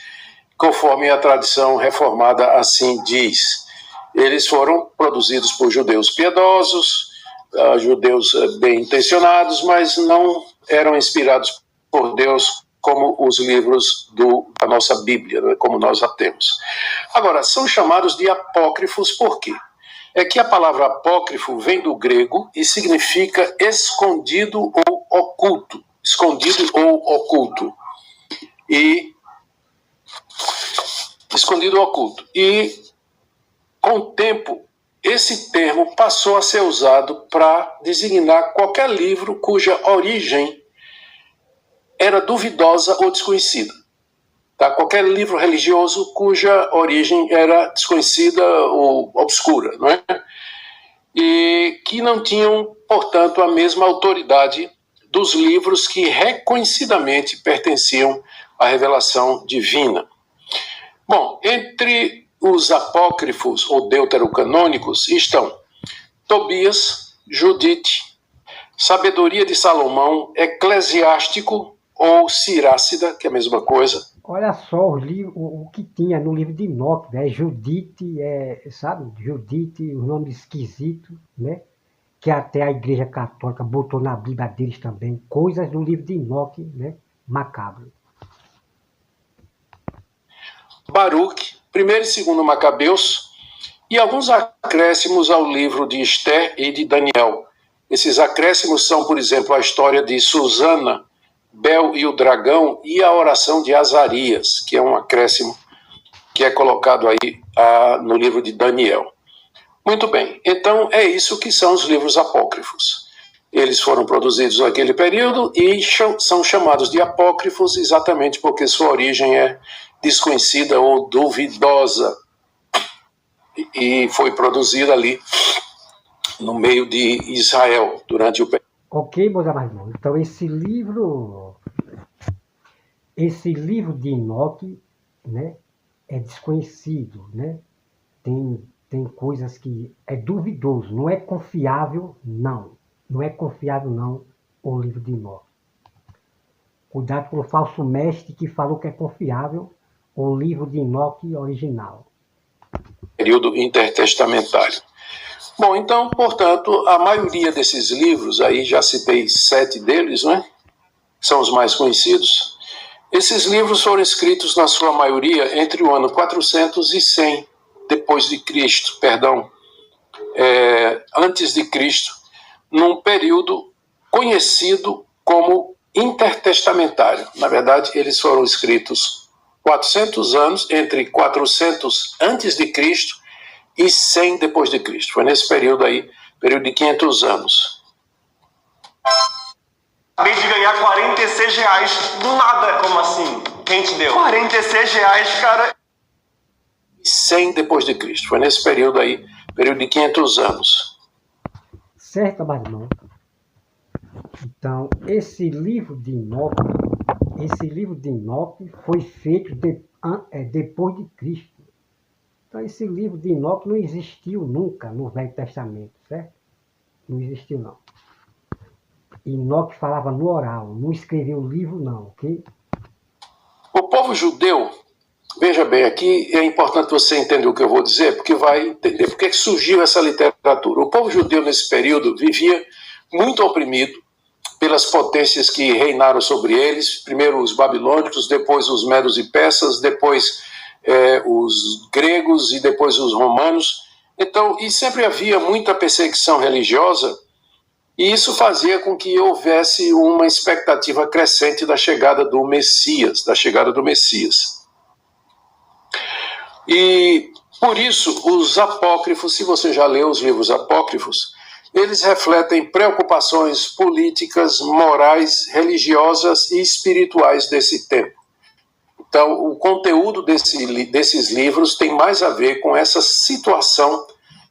conforme a tradição reformada assim diz. Eles foram produzidos por judeus piedosos, judeus bem intencionados, mas não eram inspirados por Deus como os livros da nossa Bíblia, né, como nós a temos. Agora, são chamados de apócrifos por quê? É que a palavra apócrifo vem do grego e significa escondido ou oculto. Escondido ou oculto. E com o tempo, esse termo passou a ser usado para designar qualquer livro cuja origem era duvidosa ou desconhecida. Tá? Qualquer livro religioso cuja origem era desconhecida ou obscura, não é? E que não tinham, portanto, a mesma autoridade dos livros que reconhecidamente pertenciam à revelação divina. Bom, entre os apócrifos ou deuterocanônicos estão Tobias, Judite, Sabedoria de Salomão, Eclesiástico ou Sirácida, que é a mesma coisa. Olha só o que tinha no livro de Enoque, né? Judite, sabe? Judite, um nome esquisito, né? Que até a Igreja Católica botou na Bíblia deles também, coisas do livro de Enoque, né? Macabro. Baruque, 1º e 2º Macabeus, e alguns acréscimos ao livro de Esther e de Daniel. Esses acréscimos são, por exemplo, a história de Susana, Bel e o dragão e a oração de Azarias, que é um acréscimo que é colocado aí no livro de Daniel. Muito bem, então é isso que são os livros apócrifos. Eles foram produzidos naquele período e são chamados de apócrifos exatamente porque sua origem é desconhecida ou duvidosa e foi produzida ali no meio de Israel durante o período. Ok, meus amados irmãos. Então esse livro de Enoque, né, é desconhecido, né? Tem coisas que é duvidoso, não é confiável, não. Não é confiável, não, o livro de Enoque. Cuidado com o falso mestre que falou que é confiável o livro de Enoque original. Período intertestamentário. Bom, então, portanto, a maioria desses livros, aí já citei 7 deles, né? São os mais conhecidos. Esses livros foram escritos, na sua maioria, entre o ano 400 e 100 depois de Cristo, antes de Cristo, num período conhecido como intertestamentário. Na verdade, eles foram escritos 400 anos, entre 400 antes de Cristo e 100 depois de Cristo. Foi nesse período aí, período de 500 anos. Acabei de ganhar R$46 do nada. Como assim? Quem te deu? R$46, cara. 100 depois de Cristo. Foi nesse período aí, período de 500 anos. Certo, amado irmão? Então, esse livro de Enoque foi feito depois de Cristo. Então, esse livro de Enoque não existiu nunca no Velho Testamento, certo? Não existiu, não. Enoque falava no oral, não escreveu o livro, não, ok? O povo judeu, veja bem, aqui é importante você entender o que eu vou dizer, porque vai entender por que surgiu essa literatura. O povo judeu, nesse período, vivia muito oprimido pelas potências que reinaram sobre eles, primeiro os babilônicos, depois os medos e persas, depois os gregos e depois os romanos. Então, e sempre havia muita perseguição religiosa, e isso fazia com que houvesse uma expectativa crescente da chegada do Messias, E por isso, os apócrifos, se você já leu os livros apócrifos, eles refletem preocupações políticas, morais, religiosas e espirituais desse tempo. Então, o conteúdo desses livros tem mais a ver com essa situação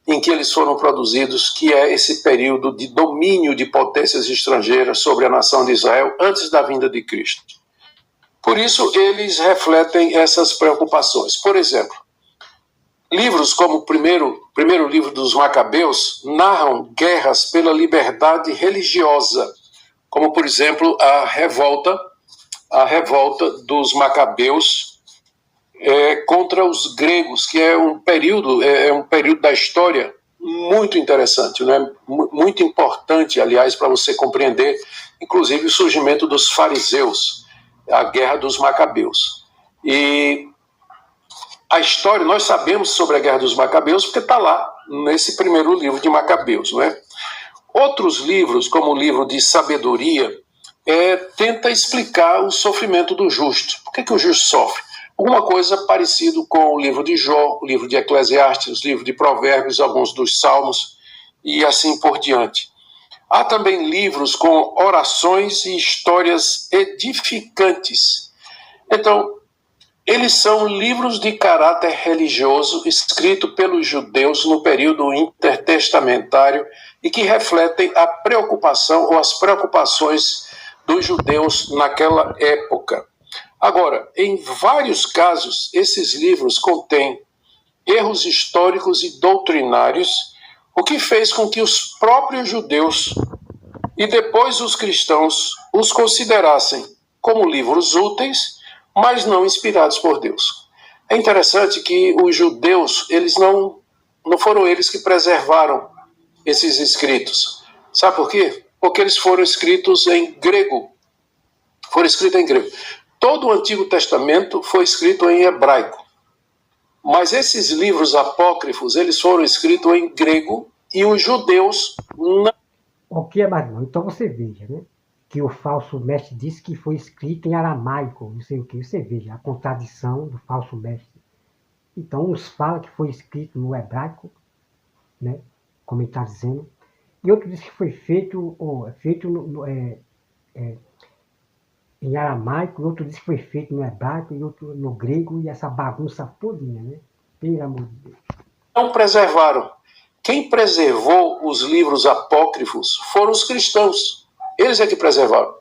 em que eles foram produzidos, que é esse período de domínio de potências estrangeiras sobre a nação de Israel antes da vinda de Cristo. Por isso, eles refletem essas preocupações. Por exemplo, livros como o primeiro livro dos Macabeus narram guerras pela liberdade religiosa, como, por exemplo, a revolta dos Macabeus contra os gregos, que é um período da história muito interessante, né? Muito importante, aliás, para você compreender, inclusive, o surgimento dos fariseus, a guerra dos Macabeus. E a história, nós sabemos sobre a guerra dos Macabeus porque está lá, nesse primeiro livro de Macabeus, não é? Outros livros, como o livro de Sabedoria, tenta explicar o sofrimento do justo. Por que o justo sofre? Alguma coisa parecido com o livro de Jó, o livro de Eclesiastes, o livro de Provérbios, alguns dos Salmos e assim por diante. Há também livros com orações e histórias edificantes. Então, eles são livros de caráter religioso escritos pelos judeus no período intertestamentário e que refletem a preocupação ou as preocupações dos judeus naquela época. Agora, em vários casos, esses livros contêm erros históricos e doutrinários o que fez com que os próprios judeus e depois os cristãos os considerassem como livros úteis, mas não inspirados por Deus. É interessante que os judeus, eles não foram eles que preservaram esses escritos. Sabe por quê? Porque eles foram escritos em grego. Foram escritos em grego. Todo o Antigo Testamento foi escrito em hebraico. Mas esses livros apócrifos, eles foram escritos em grego e os judeus não. Ok, Marinho. Então você veja, né? Que o falso mestre disse que foi escrito em aramaico, não sei o que. Você veja a contradição do falso mestre. Então, uns falam que foi escrito no hebraico, né? Como ele está dizendo. E outro diz que foi feito em aramaico, e outro diz que foi feito no hebraico, e outro no grego, e essa bagunça todinha, né? Pelo amor de Deus. Não preservaram. Quem preservou os livros apócrifos foram os cristãos. Eles é que preservaram.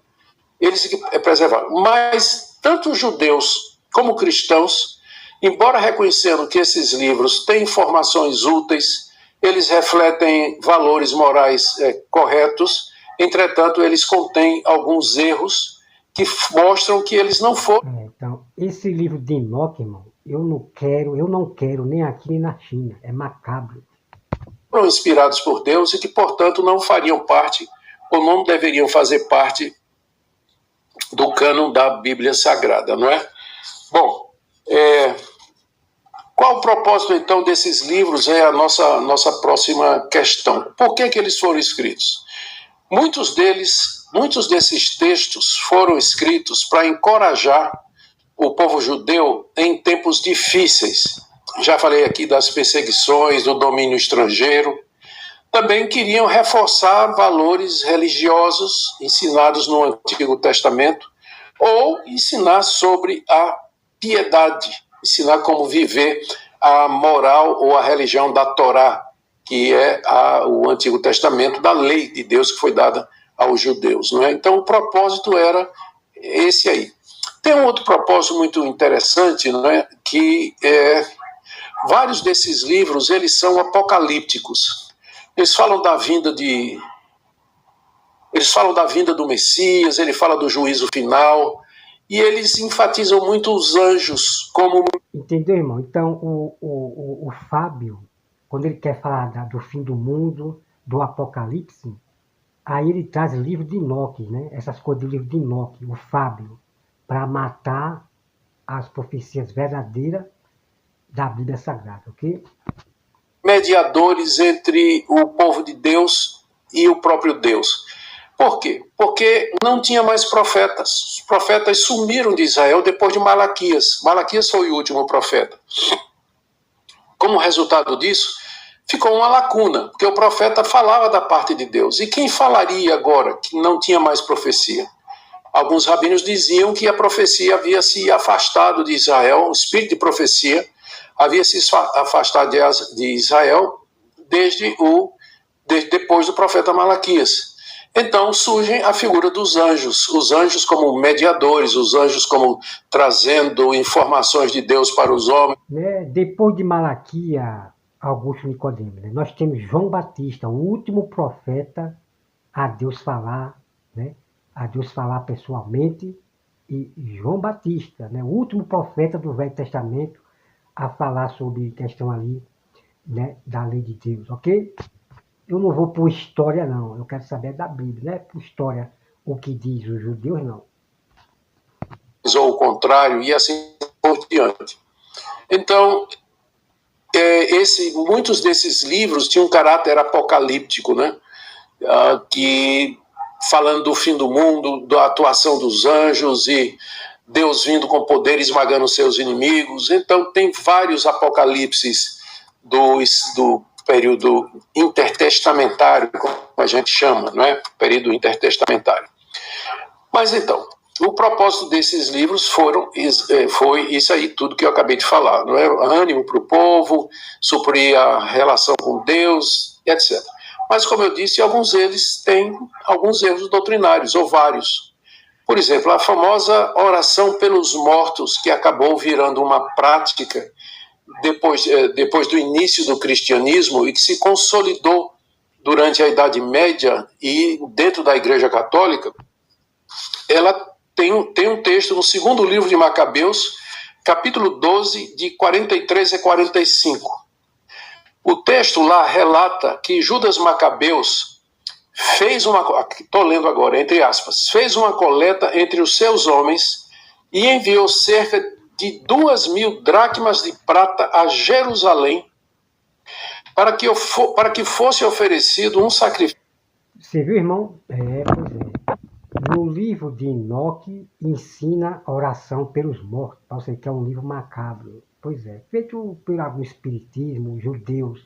Eles é que preservaram. Mas tanto os judeus como cristãos, embora reconhecendo que esses livros têm informações úteis, eles refletem valores morais corretos, entretanto, eles contêm alguns erros que mostram que eles não foram. Então, esse livro de Enoque, irmão, eu não quero nem aqui nem na China. É macabro. Foram inspirados por Deus e que, portanto, não fariam parte ou não deveriam fazer parte do cânon da Bíblia Sagrada, não é? Bom, qual o propósito, então, desses livros é a nossa próxima questão. Por que eles foram escritos? Muitos desses textos foram escritos para encorajar o povo judeu em tempos difíceis. Já falei aqui das perseguições, do domínio estrangeiro. Também queriam reforçar valores religiosos ensinados no Antigo Testamento ou ensinar sobre a piedade, ensinar como viver a moral ou a religião da Torá, que é o Antigo Testamento, da lei de Deus que foi dada aos judeus, não é? Então o propósito era esse aí. Tem um outro propósito muito interessante, não é? Que vários desses livros eles são apocalípticos. Eles falam da vinda do Messias, ele fala do juízo final, e eles enfatizam muito os anjos como... Entendeu, irmão? Então, o Fábio, quando ele quer falar do fim do mundo, do Apocalipse, aí ele traz o livro de Enoque, né? Essas coisas do livro de Enoque, o Fábio, para matar as profecias verdadeiras da Bíblia Sagrada, ok? Mediadores entre o povo de Deus e o próprio Deus. Por quê? Porque não tinha mais profetas. Os profetas sumiram de Israel depois de Malaquias. Malaquias foi o último profeta. Como resultado disso, ficou uma lacuna, porque o profeta falava da parte de Deus. E quem falaria agora que não tinha mais profecia? Alguns rabinos diziam que a profecia havia se afastado de Israel, o espírito de profecia havia se afastado de Israel desde depois do profeta Malaquias. Então surge a figura dos anjos, os anjos como mediadores, os anjos como trazendo informações de Deus para os homens. Depois de Malaquias, Augusto Nicodemo, né? Nós temos João Batista, o último profeta a Deus falar, né? A Deus falar pessoalmente, e João Batista, né? O último profeta do Velho Testamento a falar sobre questão ali, né? Da lei de Deus, ok? Eu não vou por história, não. Eu quero saber da Bíblia, né? Por história, o que diz os judeus, não. Ou o contrário, e assim por diante. Então, muitos desses livros tinham um caráter apocalíptico, né? Que falando do fim do mundo, da atuação dos anjos e Deus vindo com poder esmagando seus inimigos. Então tem vários apocalipses do período intertestamentário, como a gente chama, não é? Período intertestamentário. Mas então, o propósito desses livros foi isso aí tudo que eu acabei de falar, não é? Ânimo para o povo, suprir a relação com Deus, etc. Mas, como eu disse, alguns deles têm alguns erros doutrinários, ou vários. Por exemplo, a famosa oração pelos mortos, que acabou virando uma prática depois do início do cristianismo e que se consolidou durante a Idade Média e dentro da Igreja Católica, ela tem um texto no segundo livro de Macabeus, capítulo 12, de 43 a 45. O texto lá relata que Judas Macabeus fez estou lendo agora, entre aspas, fez uma coleta entre os seus homens e enviou cerca de 2.000 dracmas de prata a Jerusalém para que fosse oferecido um sacrifício. Você viu, irmão? Pois é. No livro de Enoque ensina a oração pelos mortos, para você que é um livro macabro. Pois é, feito pelo espiritismo, judeus,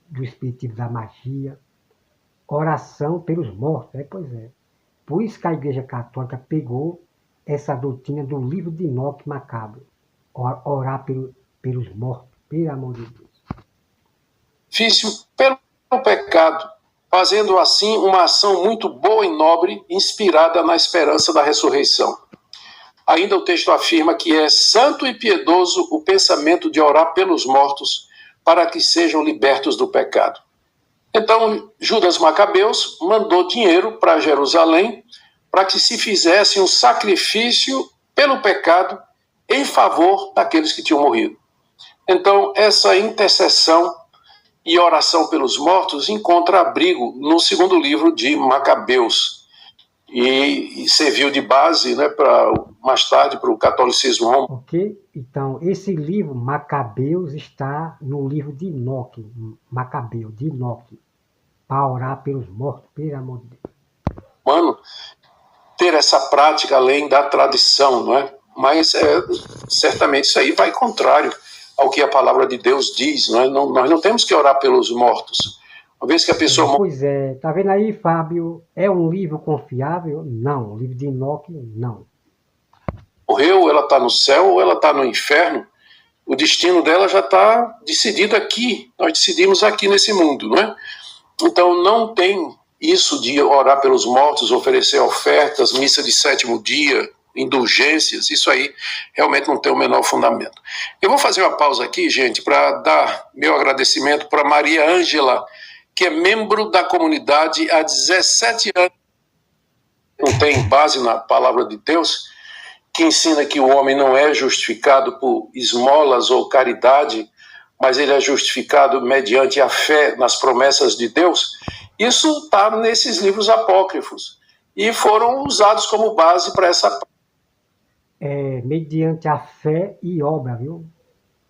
do espiritismo da magia, oração pelos mortos, pois é. Por isso que a Igreja Católica pegou essa doutrina do livro de Enoque macabro, orar pelos mortos, pelo amor de Deus. Difícil pelo pecado, fazendo assim uma ação muito boa e nobre, inspirada na esperança da ressurreição. Ainda o texto afirma que é santo e piedoso o pensamento de orar pelos mortos para que sejam libertos do pecado. Então, Judas Macabeus mandou dinheiro para Jerusalém para que se fizesse um sacrifício pelo pecado em favor daqueles que tinham morrido. Então, essa intercessão e oração pelos mortos encontra abrigo no segundo livro de Macabeus e serviu de base, né, mais tarde para o catolicismo romano. Ok? Então, esse livro, Macabeus, está no livro de Enoque, Macabeu, de Enoque, para orar pelos mortos, pelo amor de Deus. Mano, ter essa prática além da tradição, não é? Mas certamente isso aí vai contrário ao que a palavra de Deus diz, não é? Nós não temos que orar pelos mortos. Uma vez que a pessoa... Pois é, tá vendo aí, Fábio? É um livro confiável? Não. O livro de Enoque, não. Morreu, ela está no céu ou ela está no inferno, o destino dela já está decidido aqui. Nós decidimos aqui nesse mundo, não é? Então não tem isso de orar pelos mortos, oferecer ofertas, missa de sétimo dia, indulgências, isso aí realmente não tem o menor fundamento. Eu vou fazer uma pausa aqui, gente, para dar meu agradecimento para Maria Ângela, que é membro da comunidade há 17 anos, não tem base na palavra de Deus, que ensina que o homem não é justificado por esmolas ou caridade, mas ele é justificado mediante a fé nas promessas de Deus. Isso está nesses livros apócrifos e foram usados como base para essa... mediante a fé e obra, viu?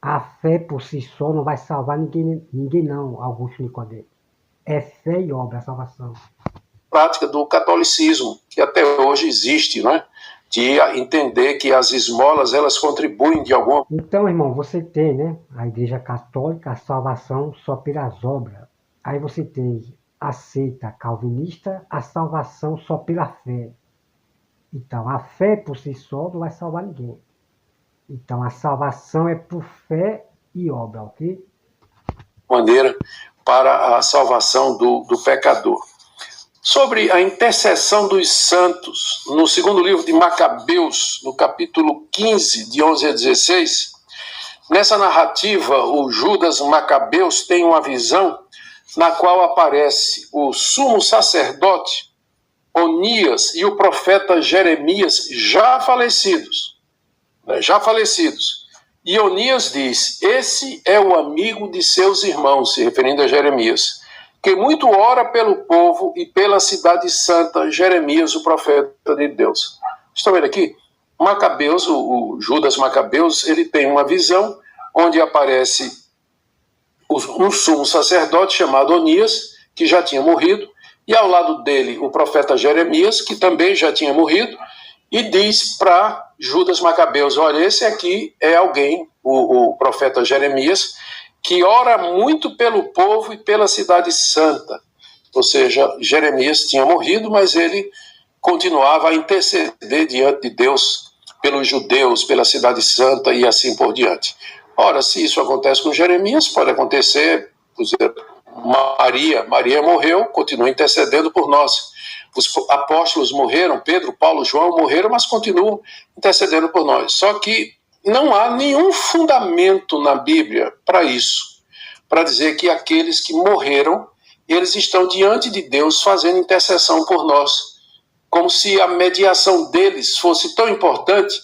A fé por si só não vai salvar ninguém não, Augusto Nicodemo. É fé e obra a salvação. Prática do catolicismo, que até hoje existe, não é? De entender que as esmolas, elas contribuem de alguma... Então, irmão, você tem, né, a Igreja Católica, a salvação só pelas obras. Aí você tem a seita calvinista, a salvação só pela fé. Então, a fé por si só não vai salvar ninguém. Então, a salvação é por fé e obra, ok? Maneira para a salvação do pecador. Sobre a intercessão dos santos, no segundo livro de Macabeus, no capítulo 15, de 11 a 16, nessa narrativa, o Judas Macabeus tem uma visão na qual aparece o sumo sacerdote Onias e o profeta Jeremias já falecidos. E Onias diz: esse é o amigo de seus irmãos, se referindo a Jeremias, que muito ora pelo povo e pela cidade santa, Jeremias, o profeta de Deus. Estão vendo aqui? Macabeus, o Judas Macabeus, ele tem uma visão onde aparece um sumo sacerdote chamado Onias, que já tinha morrido, e ao lado dele o profeta Jeremias, que também já tinha morrido, e diz para Judas Macabeus: olha, esse aqui é alguém, o profeta Jeremias, que ora muito pelo povo e pela cidade santa. Ou seja, Jeremias tinha morrido, mas ele continuava a interceder diante de Deus pelos judeus, pela cidade santa e assim por diante. Ora, se isso acontece com Jeremias, pode acontecer, por exemplo, Maria morreu, continua intercedendo por nós. Os apóstolos morreram, Pedro, Paulo, João morreram, mas continuam intercedendo por nós. Só que não há nenhum fundamento na Bíblia para isso, para dizer que aqueles que morreram, eles estão diante de Deus fazendo intercessão por nós, como se a mediação deles fosse tão importante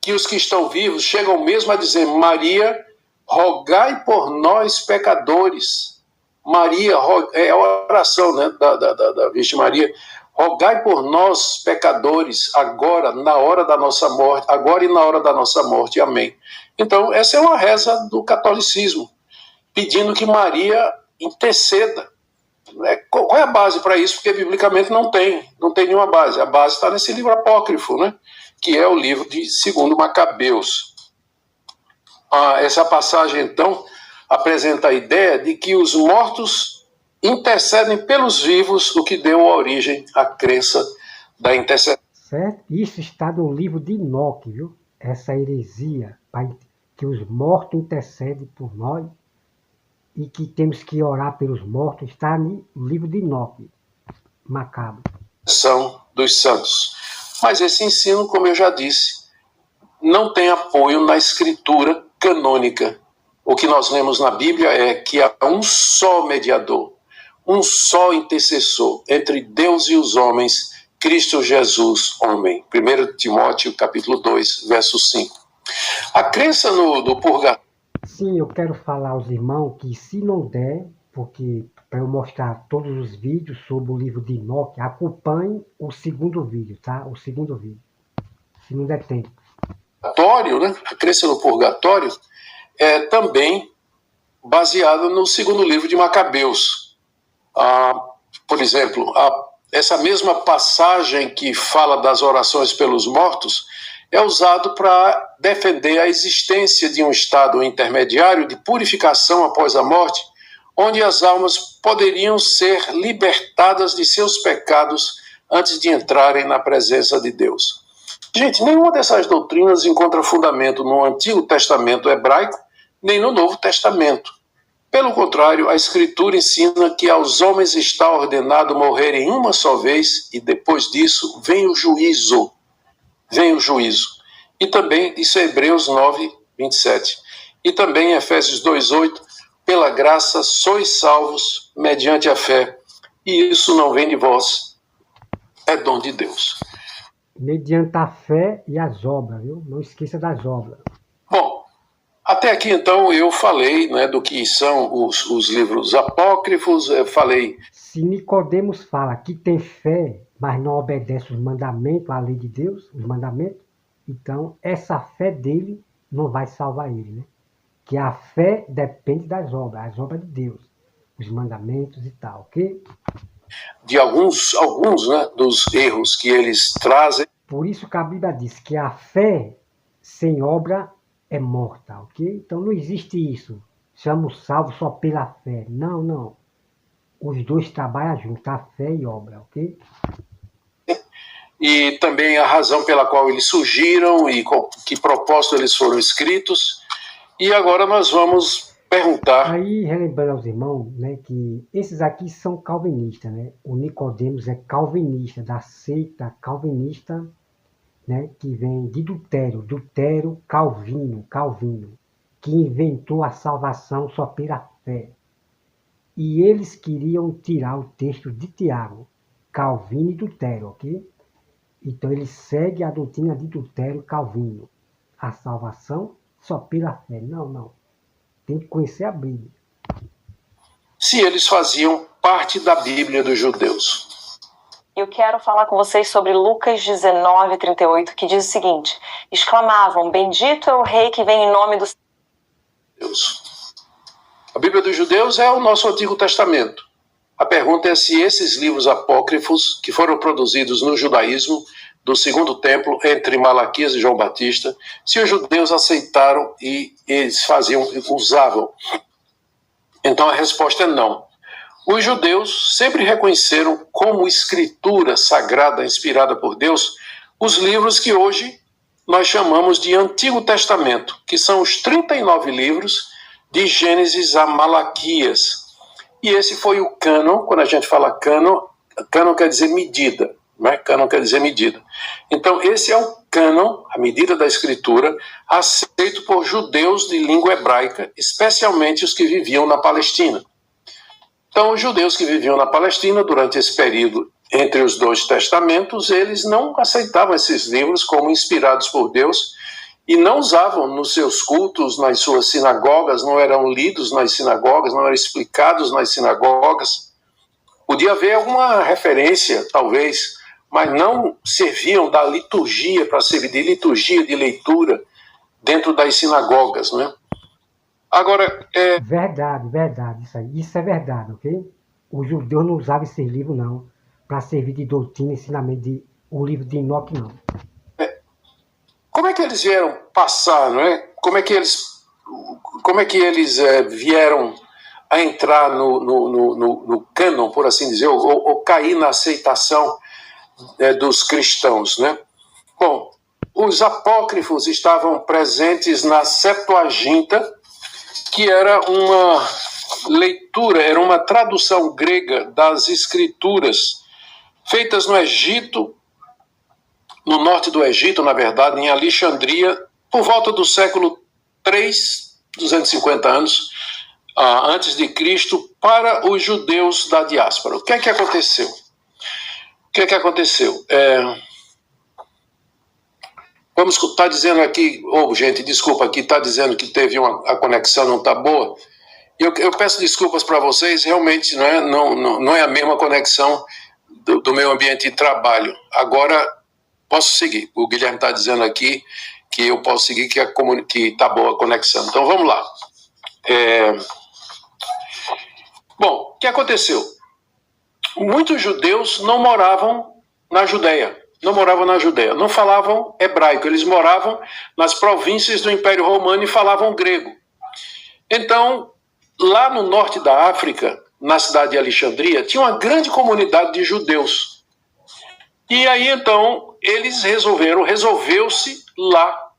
que os que estão vivos chegam mesmo a dizer: Maria, rogai por nós pecadores. Maria, é a oração, né, da Virgem Maria. Rogai por nós, pecadores, agora, na hora da nossa morte, agora e na hora da nossa morte. Amém. Então, essa é uma reza do catolicismo, pedindo que Maria interceda. Qual é a base para isso? Porque biblicamente não tem nenhuma base. A base está nesse livro apócrifo, né, que é o livro de 2 Macabeus. Essa passagem, então, apresenta a ideia de que os mortos intercedem pelos vivos, o que deu origem à crença da intercessão. Certo? Isso está no livro de Enoque, viu? Essa heresia, que os mortos intercedem por nós e que temos que orar pelos mortos, está no livro de Enoque, Macabro. São dos santos. Mas esse ensino, como eu já disse, não tem apoio na escritura canônica. O que nós lemos na Bíblia é que há um só mediador, um só intercessor entre Deus e os homens, Cristo Jesus, homem. 1 Timóteo, capítulo 2, verso 5. A crença no purgatório... Sim, eu quero falar aos irmãos que, se não der, porque para eu mostrar todos os vídeos sobre o livro de Enoque, acompanhe o segundo vídeo, tá? O segundo vídeo, se não der tempo. Né? A crença no purgatório é também baseada no segundo livro de Macabeus. Por exemplo, essa mesma passagem que fala das orações pelos mortos é usado para defender a existência de um estado intermediário de purificação após a morte, onde as almas poderiam ser libertadas de seus pecados antes de entrarem na presença de Deus. Gente, nenhuma dessas doutrinas encontra fundamento no Antigo Testamento hebraico, nem no Novo Testamento. Pelo contrário, a Escritura ensina que aos homens está ordenado morrerem uma só vez e depois disso vem o juízo. Vem o juízo. E também, isso é Hebreus 9, 27. E também Efésios 2, 8, pela graça sois salvos mediante a fé, e isso não vem de vós, é dom de Deus. Mediante a fé e as obras, viu? Não esqueça das obras. Bom, até aqui então eu falei, né, do que são os livros apócrifos, eu falei... Se Nicodemos fala que tem fé, mas não obedece os mandamentos, a lei de Deus, os mandamentos, então essa fé dele não vai salvar ele, né? Que a fé depende das obras, as obras de Deus, os mandamentos e tal, ok? De alguns, né, dos erros que eles trazem. Por isso que a Bíblia diz que a fé sem obra é morta, ok? Então não existe isso. Somos salvos só pela fé. Não, não. Os dois trabalham juntos, a fé e obra, ok? E também a razão pela qual eles surgiram e com que propósito eles foram escritos. E agora nós vamos perguntar... Aí, relembrando aos irmãos, né, que esses aqui são calvinistas, né? O Nicodemos é calvinista, da seita calvinista, né, que vem de Lutero Calvino, que inventou a salvação só pela fé. E eles queriam tirar o texto de Tiago, Calvino e Lutero, ok? Então eles seguem a doutrina de Lutero Calvino. A salvação só pela fé. Não. Tem que conhecer a Bíblia. Se eles faziam parte da Bíblia dos judeus. Eu quero falar com vocês sobre Lucas 19, 38, que diz o seguinte: exclamavam, bendito é o rei que vem em nome do Deus. A Bíblia dos judeus é o nosso Antigo Testamento. A pergunta é se esses livros apócrifos, que foram produzidos no judaísmo do Segundo Templo, entre Malaquias e João Batista, se os judeus aceitaram e eles usavam. Então a resposta é não. Os judeus sempre reconheceram como escritura sagrada inspirada por Deus os livros que hoje nós chamamos de Antigo Testamento, que são os 39 livros de Gênesis a Malaquias. E esse foi o cânon. Quando a gente fala cânon quer dizer medida, né? Cânon quer dizer medida. Então esse é o cânon, a medida da escritura, aceito por judeus de língua hebraica, especialmente os que viviam na Palestina. Então, os judeus que viviam na Palestina durante esse período entre os dois testamentos, eles não aceitavam esses livros como inspirados por Deus e não usavam nos seus cultos, nas suas sinagogas, não eram lidos nas sinagogas, não eram explicados nas sinagogas. Podia haver alguma referência, talvez, mas não serviam da liturgia, para servir de liturgia de leitura dentro das sinagogas, né? Agora, Verdade. Isso é verdade, ok? Os judeus não usavam esse livro, não, para servir de doutrina e ensinamento o livro de Enoque, não. Como é que eles vieram passar, não é? Como é que eles vieram a entrar no cânon, por assim dizer, ou cair na aceitação dos cristãos, né? Bom, os apócrifos estavam presentes na Septuaginta, que era uma leitura, era uma tradução grega das escrituras feitas no Egito, no norte do Egito, na verdade, em Alexandria, por volta do século 3, 250 anos antes de Cristo, para os judeus da diáspora. O que é que aconteceu? Vamos estar dizendo aqui, gente, desculpa, aqui está dizendo que teve a conexão não está boa. Eu peço desculpas para vocês, realmente não é a mesma conexão do meu ambiente de trabalho. Agora, posso seguir. O Guilherme está dizendo aqui que eu posso seguir, que está boa a conexão. Então, vamos lá. Bom, o que aconteceu? Muitos judeus não moravam na Judéia, não falavam hebraico, eles moravam nas províncias do Império Romano e falavam grego. Então, lá no norte da África, na cidade de Alexandria, tinha uma grande comunidade de judeus. E aí, então, eles resolveu-se lá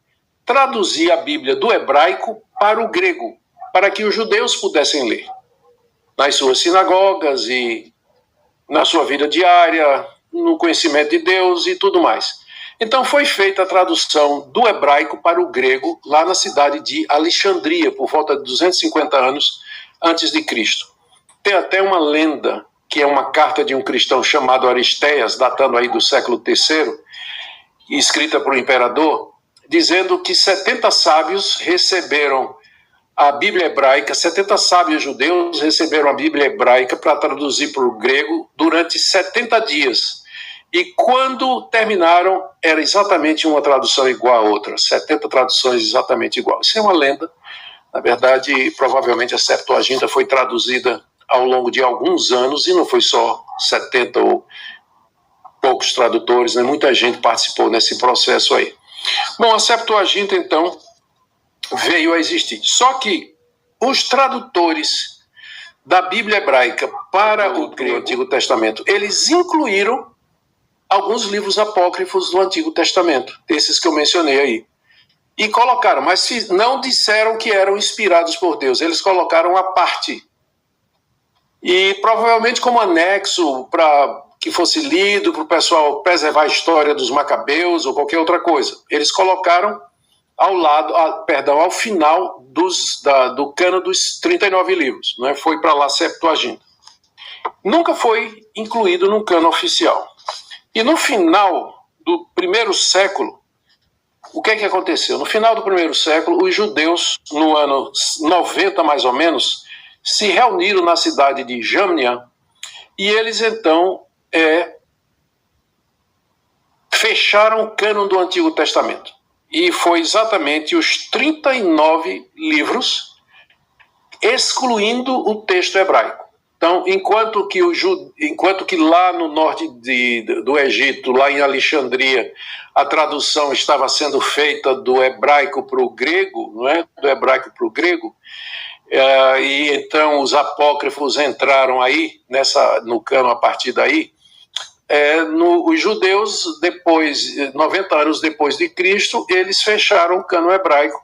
traduzir a Bíblia do hebraico para o grego, para que os judeus pudessem ler nas suas sinagogas e na sua vida diária, no conhecimento de Deus e tudo mais. Então foi feita a tradução do hebraico para o grego lá na cidade de Alexandria, por volta de 250 anos antes de Cristo. Tem até uma lenda, que é uma carta de um cristão chamado Aristeas, datando aí do século III, escrita por um imperador, dizendo que 70 sábios receberam a Bíblia hebraica, 70 sábios judeus receberam a Bíblia hebraica para traduzir para o grego durante 70 dias. E quando terminaram, era exatamente uma tradução igual a outra, 70 traduções exatamente iguais. Isso é uma lenda. Na verdade, provavelmente a Septuaginta foi traduzida ao longo de alguns anos, e não foi só 70 ou poucos tradutores, né? Muita gente participou nesse processo aí. Bom, a Septuaginta, então, veio a existir. Só que os tradutores da Bíblia hebraica para o Antigo Testamento, eles incluíram alguns livros apócrifos do Antigo Testamento, esses que eu mencionei aí. E colocaram, mas não disseram que eram inspirados por Deus, eles colocaram à parte. E provavelmente como anexo para que fosse lido, para o pessoal preservar a história dos Macabeus ou qualquer outra coisa. Eles colocaram ao final do cano dos 39 livros, né? Foi para lá Septuaginta. Nunca foi incluído no cano oficial. E no final do primeiro século, o que é que aconteceu? No final do primeiro século, os judeus, no ano 90 mais ou menos, se reuniram na cidade de Jamnia e eles então fecharam o cânon do Antigo Testamento. E foi exatamente os 39 livros, excluindo o texto hebraico. Então, enquanto que lá no norte do Egito, lá em Alexandria, a tradução estava sendo feita do hebraico para o grego, não é? Do hebraico para o grego, e então os apócrifos entraram aí, no cano a partir daí, os judeus, 90 anos depois de Cristo, eles fecharam o cano hebraico,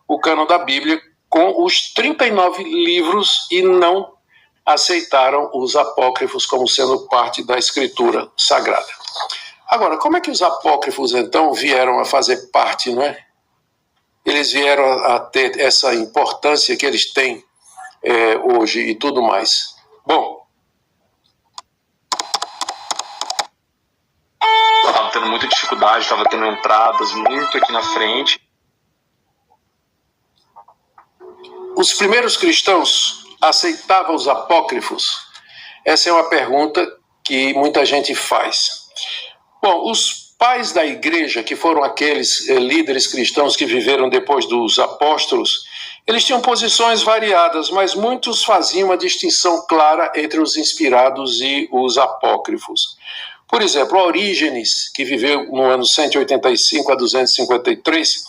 o cano da Bíblia, com os 39 livros e não aceitaram os apócrifos como sendo parte da escritura sagrada. Agora, como é que os apócrifos, então, vieram a fazer parte, não é? Eles vieram a ter essa importância que eles têm hoje e tudo mais. Bom, eu estava tendo muita dificuldade, estava tendo entradas muito aqui na frente. Os primeiros cristãos aceitavam os apócrifos? Essa é uma pergunta que muita gente faz. Bom, os pais da igreja, que foram aqueles líderes cristãos que viveram depois dos apóstolos, eles tinham posições variadas, mas muitos faziam uma distinção clara entre os inspirados e os apócrifos. Por exemplo, Orígenes, que viveu no ano 185 a 253,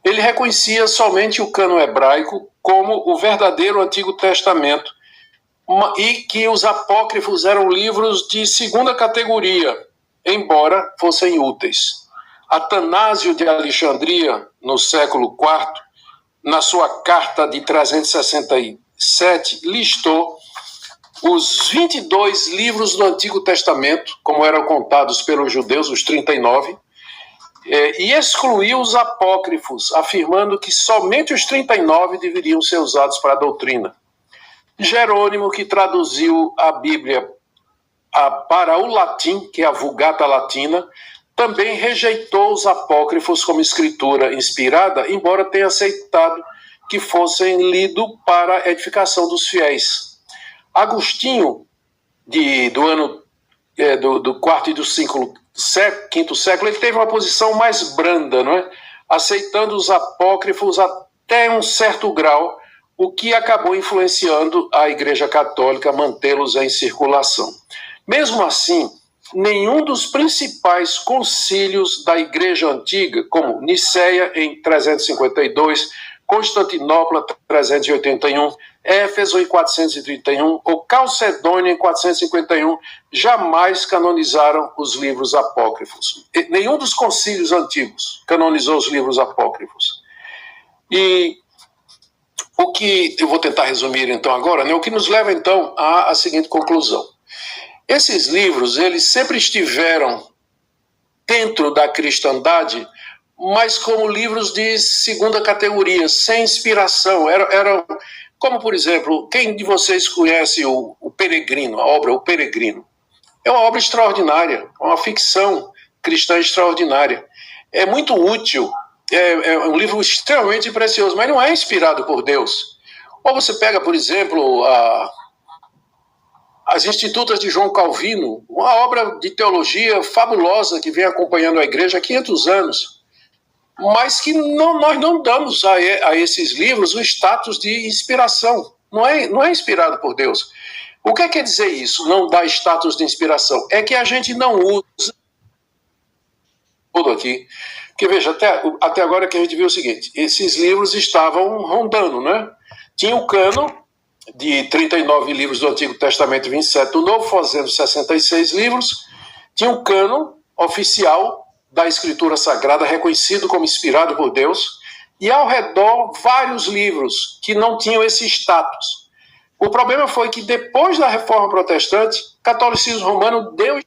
ele reconhecia somente o cânon hebraico como o verdadeiro Antigo Testamento e que os apócrifos eram livros de segunda categoria, embora fossem úteis. Atanásio de Alexandria, no século IV, na sua carta de 367, listou os 22 livros do Antigo Testamento, como eram contados pelos judeus, os 39, e excluiu os apócrifos, afirmando que somente os 39 deveriam ser usados para a doutrina. Jerônimo, que traduziu a Bíblia para o latim, que é a Vulgata Latina, também rejeitou os apócrifos como escritura inspirada, embora tenha aceitado que fossem lidos para a edificação dos fiéis. Agostinho, do quarto e do quinto século, ele teve uma posição mais branda, não é? Aceitando os apócrifos até um certo grau, o que acabou influenciando a Igreja Católica a mantê-los em circulação. Mesmo assim, nenhum dos principais concílios da Igreja Antiga, como Niceia em 352, Constantinopla 381, Éfeso em 431 ou Calcedônia em 451, jamais canonizaram os livros apócrifos. Nenhum dos concílios antigos canonizou os livros apócrifos. E o que eu vou tentar resumir então agora, né, o que nos leva então à seguinte conclusão. Esses livros, eles sempre estiveram dentro da cristandade, mas como livros de segunda categoria, sem inspiração. Eram, como por exemplo, quem de vocês conhece o Peregrino, a obra O Peregrino? É uma obra extraordinária, uma ficção cristã extraordinária. É muito útil, é um livro extremamente precioso, mas não é inspirado por Deus. Ou você pega, por exemplo, As Institutas de João Calvino, uma obra de teologia fabulosa que vem acompanhando a igreja há 500 anos, mas que nós não damos a esses livros o status de inspiração. Não é inspirado por Deus. O que quer dizer isso, não dá status de inspiração? É que a gente não usa tudo aqui. Porque veja, até agora que a gente viu o seguinte, esses livros estavam rondando, né? Tinha o cânon de 39 livros do Antigo Testamento e 27 do Novo, fazendo 66 livros. Tinha um cânon oficial da Escritura Sagrada, reconhecido como inspirado por Deus, e ao redor vários livros que não tinham esse status. O problema foi que depois da Reforma Protestante, o catolicismo romano deu